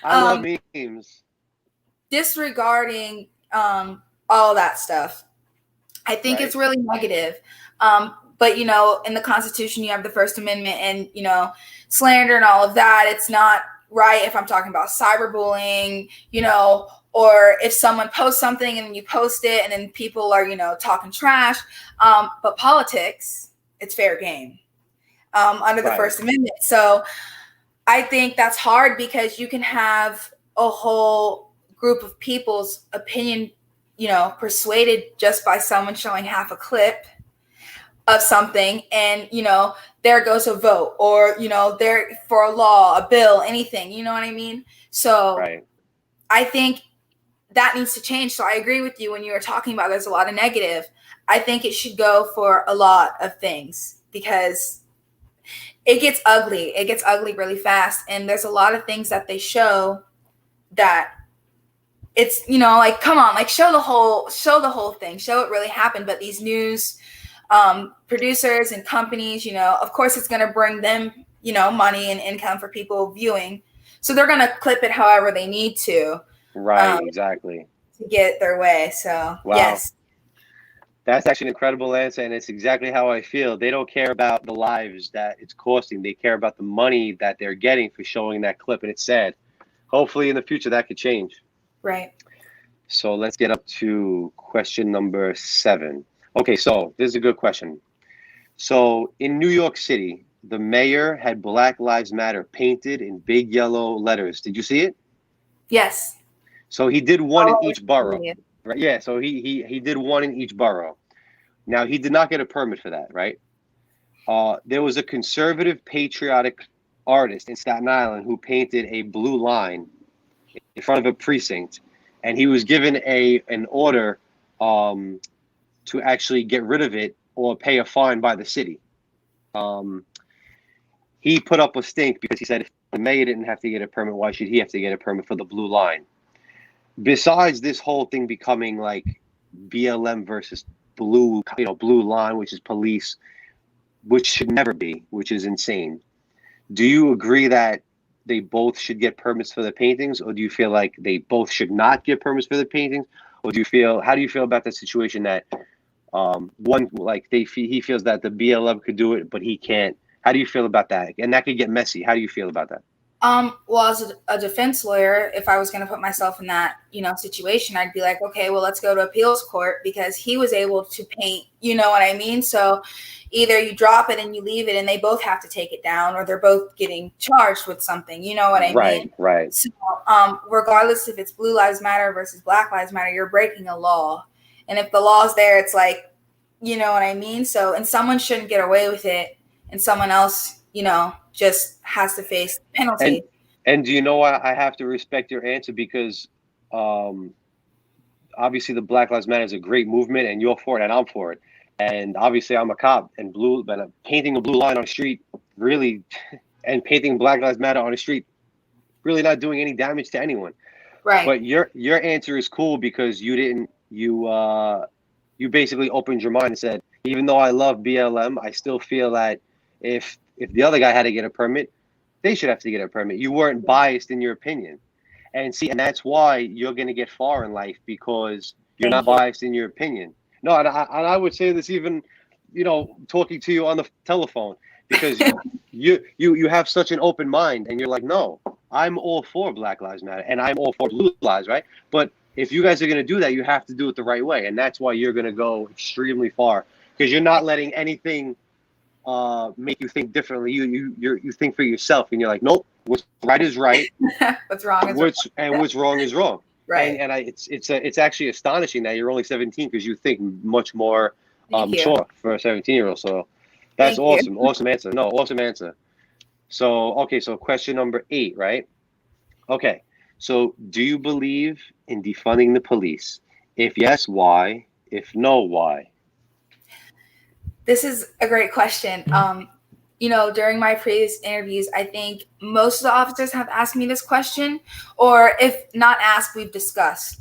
I love memes. Disregarding all that stuff, I think it's really negative. But, in the Constitution, you have the First Amendment and, slander and all of that. It's not right if I'm talking about cyberbullying, or if someone posts something and then you post it and then people are, talking trash. But politics, it's fair game under the First Amendment. So I think that's hard because you can have a whole group of people's opinion, persuaded just by someone showing half a clip of something, and there goes a vote, or there for a law, a bill, anything, you know what I mean? So I think that needs to change. So I agree with you when you were talking about there's a lot of negative. I think it should go for a lot of things because it gets ugly. It gets ugly really fast, and there's a lot of things that they show that it's, like, come on, like show the whole thing, show it really happened. But these news producers and companies, of course it's going to bring them, money and income for people viewing. So they're going to clip it however they need to. Exactly. To get their way. So, yes. That's actually an incredible answer, and it's exactly how I feel. They don't care about the lives that it's costing. They care about the money that they're getting for showing that clip, and it's sad. Hopefully in the future that could change. Right. So let's get up to question number 7. Okay, so this is a good question. So in New York City, the mayor had Black Lives Matter painted in big yellow letters. Did you see it? Yes. So he did one in each borough. Right? Yeah, so he did one in each borough. Now, he did not get a permit for that, right? There was a conservative patriotic artist in Staten Island who painted a blue line in front of a precinct, and he was given an order to actually get rid of it or pay a fine by the city. He put up a stink because he said if the mayor didn't have to get a permit, why should he have to get a permit for the blue line? Besides this whole thing becoming like BLM versus blue line, which is police, which should never be, which is insane. Do you agree that they both should get permits for the paintings, or do you feel like they both should not get permits for the paintings? Or how do you feel about the situation that one, like he feels that the BLM could do it, but he can't? How do you feel about that? And that could get messy. How do you feel about that? Well, as a defense lawyer, if I was going to put myself in that, situation, I'd be like, okay, well, let's go to appeals court because he was able to paint, you know what I mean? So either you drop it and you leave it and they both have to take it down, or they're both getting charged with something, you know what I mean? Right. So, regardless if it's Blue Lives Matter versus Black Lives Matter, you're breaking a law. And if the law's there, it's like, you know what I mean? So, and someone shouldn't get away with it and someone else, just has to face penalty. And do you know why I have to respect your answer? Because obviously the Black Lives Matter is a great movement and you're for it and I'm for it. And obviously I'm a cop, and painting a blue line on the street really, and painting Black Lives Matter on the street really not doing any damage to anyone. Right. But your answer is cool because you basically opened your mind and said, even though I love BLM, I still feel that if the other guy had to get a permit, they should have to get a permit. You weren't biased in your opinion. And that's why you're going to get far in life, because you're not biased in your opinion. No, and I would say this even, talking to you on the telephone, because you have such an open mind and you're like, no, I'm all for Black Lives Matter and I'm all for blue lives, right? But if you guys are going to do that, you have to do it the right way. And that's why you're going to go extremely far, because you're not letting anything make you think differently. You think for yourself, and you're like, nope, what's right is right. What's wrong is wrong. And what's wrong is wrong. Right. And it's actually astonishing that you're only 17, because you think much more mature for a 17-year-old. So that's awesome. Awesome answer. No, awesome answer. So, okay. So question number 8, right? Okay. So do you believe in defunding the police? If yes, why? If no, why? This is a great question. During my previous interviews, I think most of the officers have asked me this question, or if not asked, we've discussed.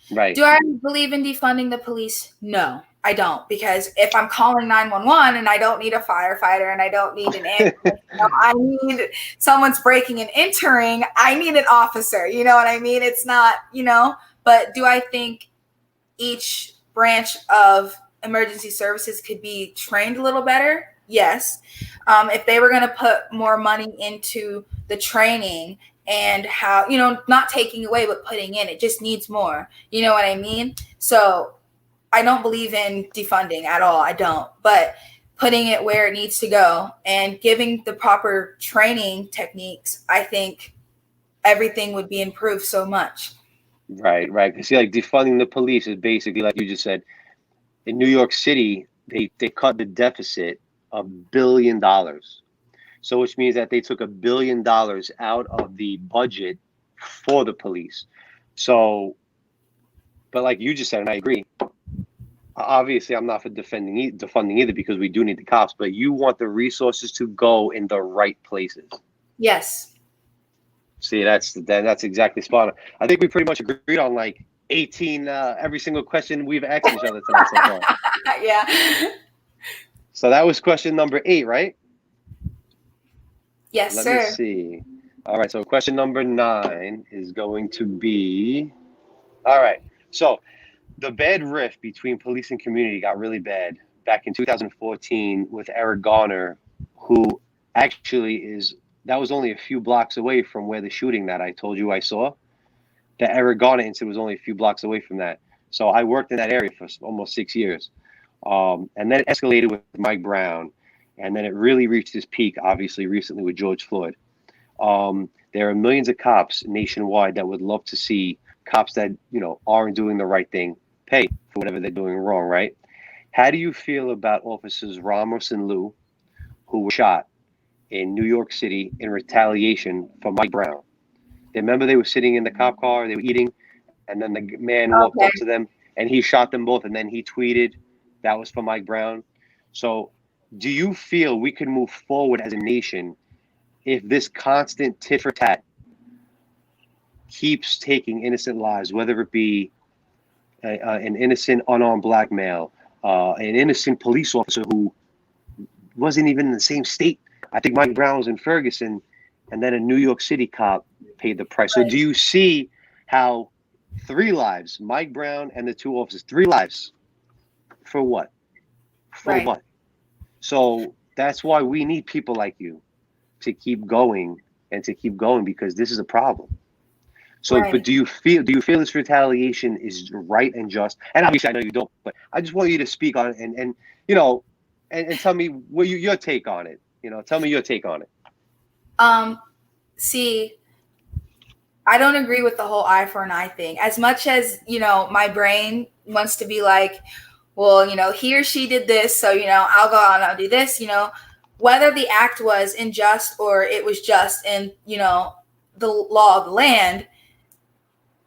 Right. Do I believe in defunding the police? No, I don't, because if I'm calling 911 and I don't need a firefighter and I don't need an ambulance, I need someone's breaking and entering, I need an officer, you know what I mean? It's not, but do I think each branch of emergency services could be trained a little better? Yes. If they were going to put more money into the training and how, not taking away, but putting in, it just needs more. You know what I mean? So I don't believe in defunding at all. I don't. But putting it where it needs to go and giving the proper training techniques, I think everything would be improved so much. Right. See, like defunding the police is basically, like you just said, in New York City, they cut the deficit $1 billion. So which means that they took $1 billion out of the budget for the police. So, but like you just said, and I agree, obviously I'm not for defunding either, because we do need the cops, but you want the resources to go in the right places. Yes. See, that's exactly spot on. I think we pretty much agreed on like 18 every single question we've asked each other tonight so far. Yeah. So that was question number 8, right? Yes, sir. Let me see. All right, so question number 9 is going to be, all right, so the bad rift between police and community got really bad back in 2014 with Eric Garner, who actually that was only a few blocks away from where the shooting that I told you I saw. The Eric Garner incident was only a few blocks away from that. So I worked in that area for almost 6 years. And then it escalated with Mike Brown. And then it really reached its peak, obviously, recently with George Floyd. There are millions of cops nationwide that would love to see cops that, aren't doing the right thing pay for whatever they're doing wrong, right? How do you feel about Officers Ramos and Liu, who were shot in New York City in retaliation for Mike Brown. They remember they were sitting in the cop car, they were eating, and then the man walked Okay. up to them and he shot them both, and then he tweeted that was for Mike Brown. So, do you feel we can move forward as a nation if this constant tit for tat keeps taking innocent lives, whether it be an innocent unarmed black male, an innocent police officer who wasn't even in the same state? I think Mike Brown was in Ferguson, and then a New York City cop paid the price. So, Right. do you see how 3 lives, Mike Brown and the 2 officers, 3 lives for what? For Right. what? So that's why we need people like you to keep going and to keep going, because this is a problem. So, but Right. do you feel this retaliation is right and just? And obviously, I know you don't, but I just want you to speak on it and you know, and tell me what your take on it. You know, tell me your take on it. See, I don't agree with the whole eye for an eye thing. As much as, my brain wants to be like, well, he or she did this, so, I'll go out and I'll do this, whether the act was unjust or it was just in, the law of the land.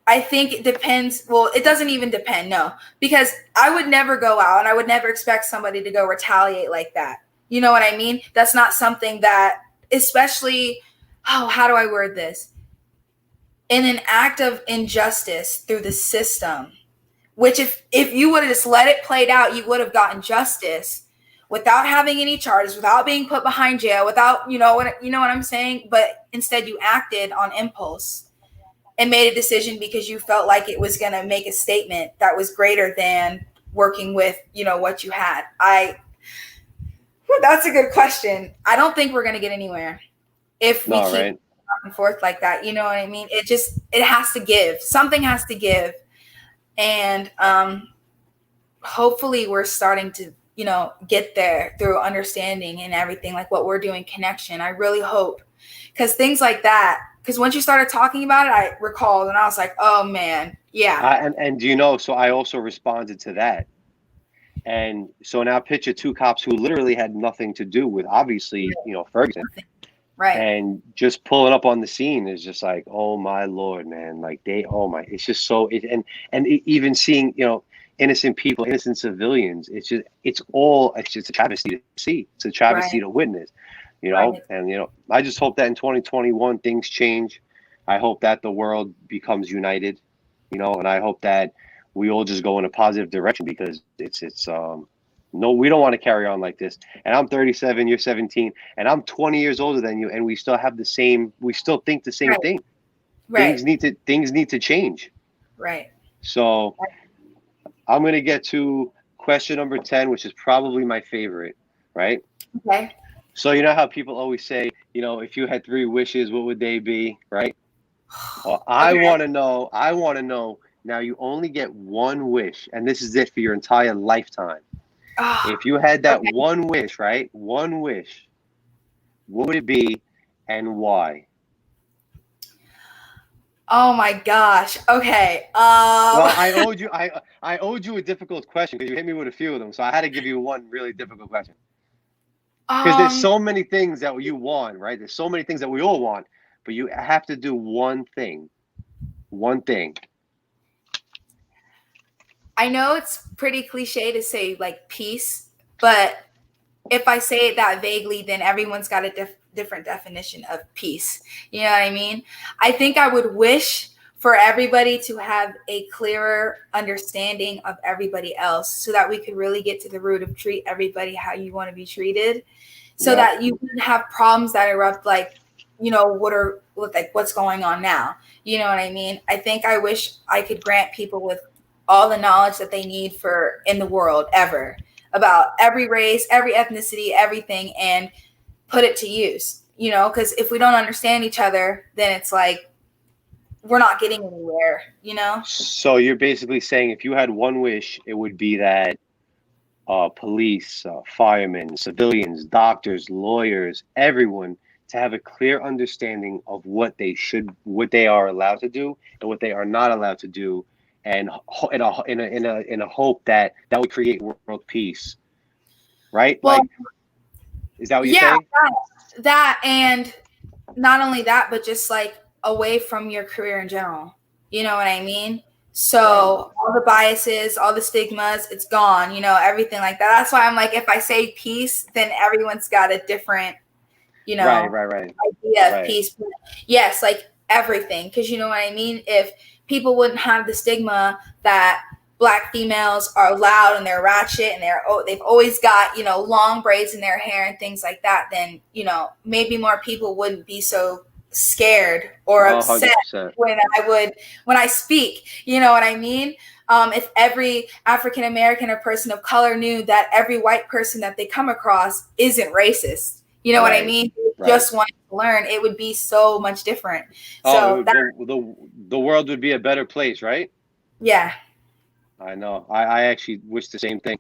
I think it depends. Well, it doesn't even depend, no, because I would never go out and I would never expect somebody to go retaliate like that. You know what I mean? That's not something that, especially, how do I word this? In an act of injustice through the system, which if you would have just let it played out, you would have gotten justice without having any charges, without being put behind jail, without, you know what I'm saying? But instead you acted on impulse and made a decision because you felt like it was going to make a statement that was greater than working with, what you had. That's a good question. I don't think we're going to get anywhere if we keep Right. back and forth like that. You know what I mean? It has to give. Something has to give. And hopefully we're starting to, get there through understanding and everything, like what we're doing, connection. I really hope, because things like that, because once you started talking about it, I recalled and I was like, oh man, yeah. And so I also responded to that. And so now picture 2 cops who literally had nothing to do with, obviously, Ferguson. Right. And just pulling up on the scene is just like, oh my Lord, man! Like it's just so. Even seeing, innocent people, innocent civilians, it's just a travesty to see. It's a travesty to witness, Right. And I just hope that in 2021 things change. I hope that the world becomes united, and I hope that we all just go in a positive direction, because it's no, we don't want to carry on like this. And I'm 37, you're 17, and I'm 20 years older than you, and we still think the same thing. Right. Things need to change. Right. So I'm going to get to question number 10, which is probably my favorite, right? Okay. So you know how people always say, if you had 3 wishes, what would they be, right? Well, I want to know, now you only get 1 wish, and this is it for your entire lifetime. If you had that 1 wish, right? 1 wish, what would it be and why? Oh my gosh. Okay. Well, I owed you a difficult question because you hit me with a few of them, so I had to give you one really difficult question. Because there's so many things that you want, right? There's so many things that we all want, but you have to do one thing. One thing. I know it's pretty cliche to say like peace, but if I say it that vaguely, then everyone's got a different definition of peace. You know what I mean? I think I would wish for everybody to have a clearer understanding of everybody else, so that we could really get to the root of treat everybody how you want to be treated, so that you wouldn't have problems that erupt like, what's going on now. You know what I mean? I think I wish I could grant people with all the knowledge that they need in the world ever, about every race, every ethnicity, everything, and put it to use, because if we don't understand each other, then it's like we're not getting anywhere, So you're basically saying if you had 1 wish, it would be that police, firemen, civilians, doctors, lawyers, everyone to have a clear understanding of what they are allowed to do and what they are not allowed to do, and in a hope that would create world peace, right? Well, Is that what you're Yeah, saying? that and not only that, but just like away from your career in general. You know what I mean? So Right. all the biases, all the stigmas, it's gone, everything like that. That's why I'm like, if I say peace, then everyone's got a different, Right. Right. Right. idea of Right. peace. But yes, like everything. Because you know what I mean? If people wouldn't have the stigma that Black females are loud and they're ratchet and they've always got long braids in their hair and things like that, then maybe more people wouldn't be so scared or upset 100%. when I speak. You know what I mean? If every African American or person of color knew that every white person that they come across isn't racist, you know what I Right. mean? Right. Just wanting to learn, it would be so much different. Oh, So that, the world would be a better place, right? yeah, I know. I actually wish the same thing.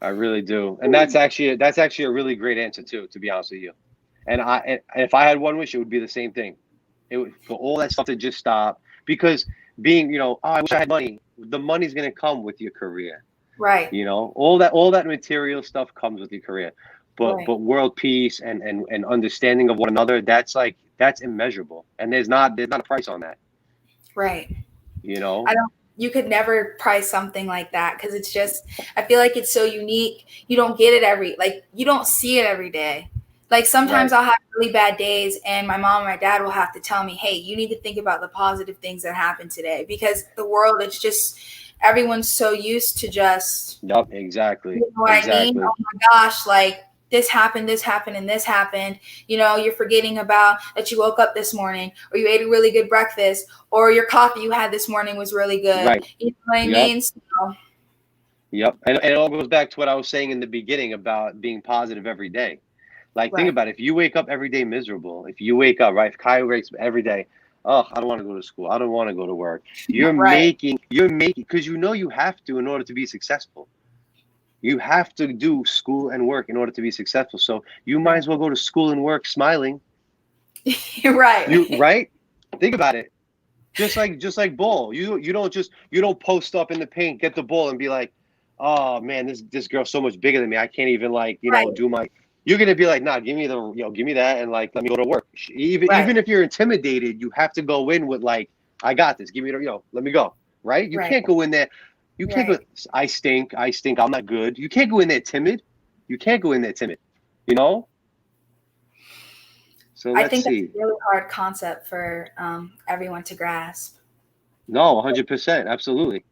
I really do. And that's actually a really great answer too, to be honest with you. And if I had one wish, it would be the same thing. It would, for all that stuff to just stop, because being, oh, I wish I had money. The money's gonna come with your career. right, All that material stuff comes with your career. But right, world peace and understanding of one another, that's immeasurable. And there's not a price on that. right. You know? You could never price something like that because it's just, I feel like it's so unique. You don't get it you don't see it every day. Like sometimes Right. I'll have really bad days and my mom and my dad will have to tell me, hey, you need to think about the positive things that happened today, because the world, it's just, everyone's so used to just, Yup, exactly. you know what I mean? Exactly. Oh my gosh, like this happened, and this happened. You're forgetting about that you woke up this morning, or you ate a really good breakfast, or your coffee you had this morning was really good. Right. You know what I Yep. mean? So, Yep. And it all goes back to what I was saying in the beginning about being positive every day. Like, think right, about it. If you wake up every day miserable, if you wake up, right? If Kai wakes up every day, oh, I don't want to go to school. I don't want to go to work. right, Because you have to in order to be successful. You have to do school and work in order to be successful. So you might as well go to school and work smiling. you're right. Right? Think about it. Just like ball. You don't post up in the paint, get the ball, and be like, oh man, this girl's so much bigger than me. I can't even Right, do my. You're gonna be like, nah, give me give me that, and like let me go to work. Even right, even if you're intimidated, you have to go in with like, I got this. Give me let me go. Right? You right, can't go in there. You can't go. right. I stink. I stink. I'm not good. You can't go in there timid. You can't go in there timid. You know. So I let's think that's a see. really hard concept for everyone to grasp. No, 100%, absolutely.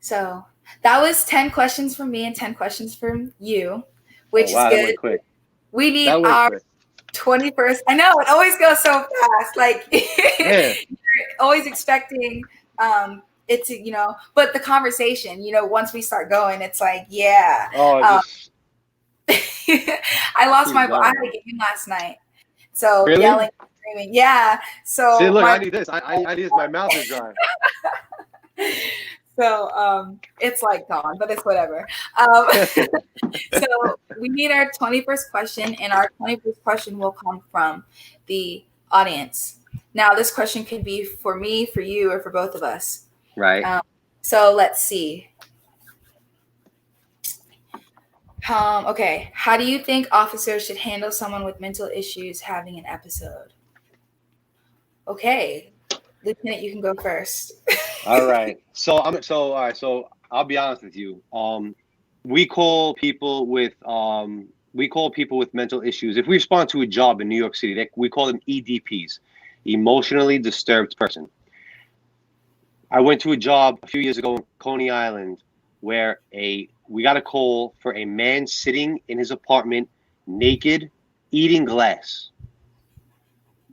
So that was 10 questions from me and 10 questions from you, Oh which is wow, that good. went quick. We need That went our quick. 21st. I know it always goes so fast. Like Yeah. you're always expecting it to, but the conversation, once we start going, it's like, yeah. Oh, just I lost keeps my I had going. a game last night. So Really? yelling, screaming. Yeah. See, So look, I my need this. I need this. My mouth is dry. so it's like gone, but it's whatever. So we need our 21st question, and our 21st question will come from the audience. Now, this question could be for me, for you, or for both of us. Right. So let's see. Okay. How do you think officers should handle someone with mental issues having an episode? Okay. Lieutenant, you can go first. All right. All right. So I'll be honest with you. We call people with mental issues. If we respond to a job in New York City, we call them EDPs, emotionally disturbed person. I went to a job a few years ago in Coney Island where we got a call for a man sitting in his apartment naked, eating glass.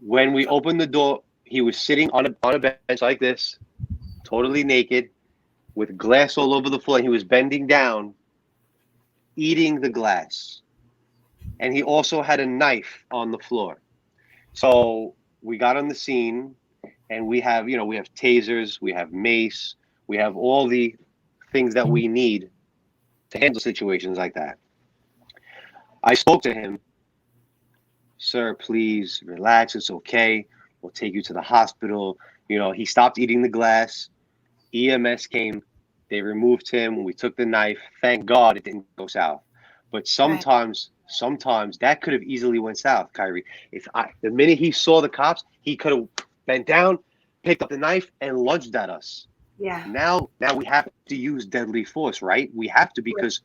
When we opened the door, he was sitting on a bench like this, totally naked, with glass all over the floor. He was bending down, eating the glass. And he also had a knife on the floor. So we got on the scene, and we have tasers, we have mace, we have all the things that we need to handle situations like that. I spoke to him, sir, please relax. It's okay. We'll take you to the hospital. He stopped eating the glass. EMS came. They removed him. We took the knife. Thank God it didn't go south. But Right. sometimes sometimes that could have easily went south, Kyrie. The minute he saw the cops, he could have bent down, picked up the knife, and lunged at us. Yeah. Now we have to use deadly force, right? We have to, because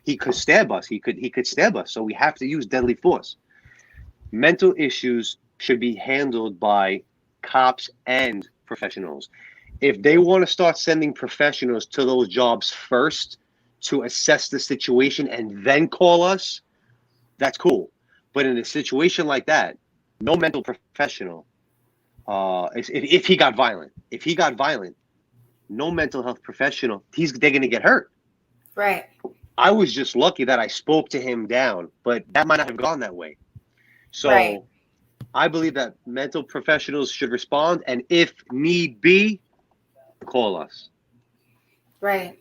he could stab us. He could stab us. So we have to use deadly force. Mental issues should be handled by cops and professionals. If they want to start sending professionals to those jobs first to assess the situation and then call us, that's cool. But in a situation like that, no mental professional, if he got violent, no mental health professional, they're going to get hurt. Right. I was just lucky that I spoke to him down, but that might not have gone that way. So Right. I believe that mental professionals should respond, and if need be, call us. Right.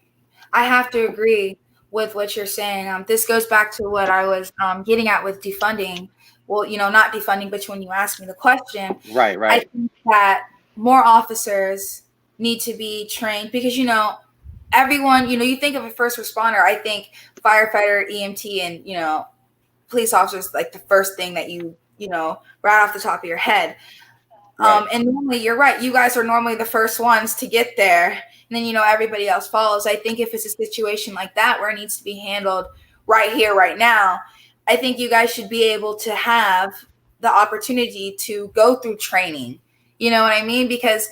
I have to agree with what you're saying. This goes back to what I was getting at with defunding. Well, not defunding, but when you asked me the question, Right. I think that more officers need to be trained because, everyone, you think of a first responder, I think firefighter, EMT, and, police officers, like the first thing that right off the top of your head. Right. And normally, you're right. You guys are normally the first ones to get there. And then, everybody else follows. I think if it's a situation like that where it needs to be handled right here, right now, I think you guys should be able to have the opportunity to go through training. You know what I mean? Because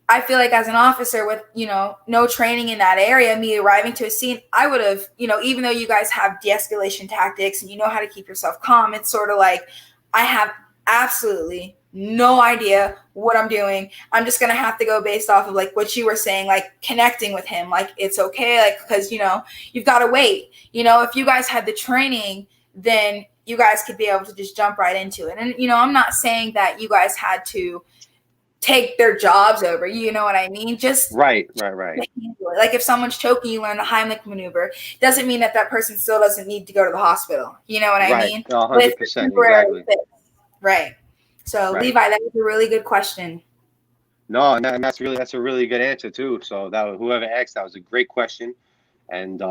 I feel like as an officer with, no training in that area, me arriving to a scene, I would have, even though you guys have de-escalation tactics and you know how to keep yourself calm, it's sort of like I have absolutely no idea what I'm doing. I'm just going to have to go based off of like what you were saying, like connecting with him. Like, it's okay. Like, because, you've got to wait. If you guys had the training, then you guys could be able to just jump right into it. And, I'm not saying that you guys had to take their jobs over. You know what I mean? Just right. Like if someone's choking, you learn the Heimlich maneuver. Doesn't mean that person still doesn't need to go to the hospital. You know what I mean? 100%. Exactly. Right. So Right. Levi, that was a really good question. No, and that's a really good answer too. So whoever asked, that was a great question. And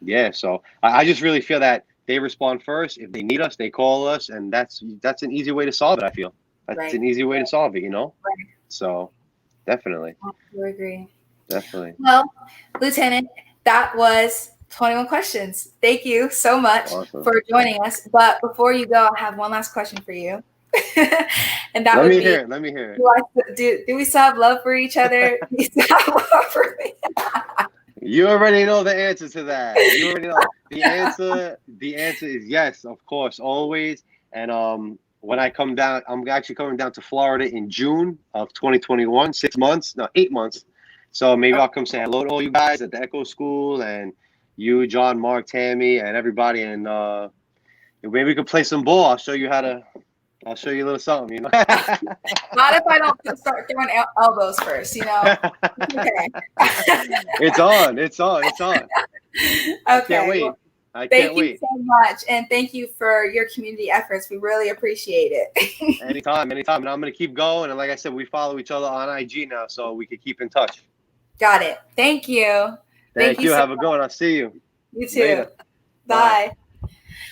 yeah, so I just really feel that they respond first. If they need us, they call us, and that's an easy way to solve it. I feel that's an easy way to solve it. Right. So definitely. I agree. Definitely. Well, Lieutenant, that was 21 questions. Thank you so much for joining us. But before you go, I have one last question for you. And that let me hear it. Do we still have love for each other? Do we still have love for me? You already know the answer to that. You already know the answer. The answer is yes, of course, always. And when I come down, I'm actually coming down to Florida in June of 2021. 8 months. So maybe I'll come say hello to all you guys at the Echo School, and you, John, Mark, Tammy, and everybody. And maybe we could play some ball. I'll show you a little something, Not if I don't start throwing elbows first, Okay. It's on. Okay. I can't wait. Thank you so much. And thank you for your community efforts. We really appreciate it. Anytime. And I'm going to keep going. And like I said, we follow each other on IG now, so we can keep in touch. Got it. Thank you. Thank you. Have a good one. I'll see you. You too. Later. Bye.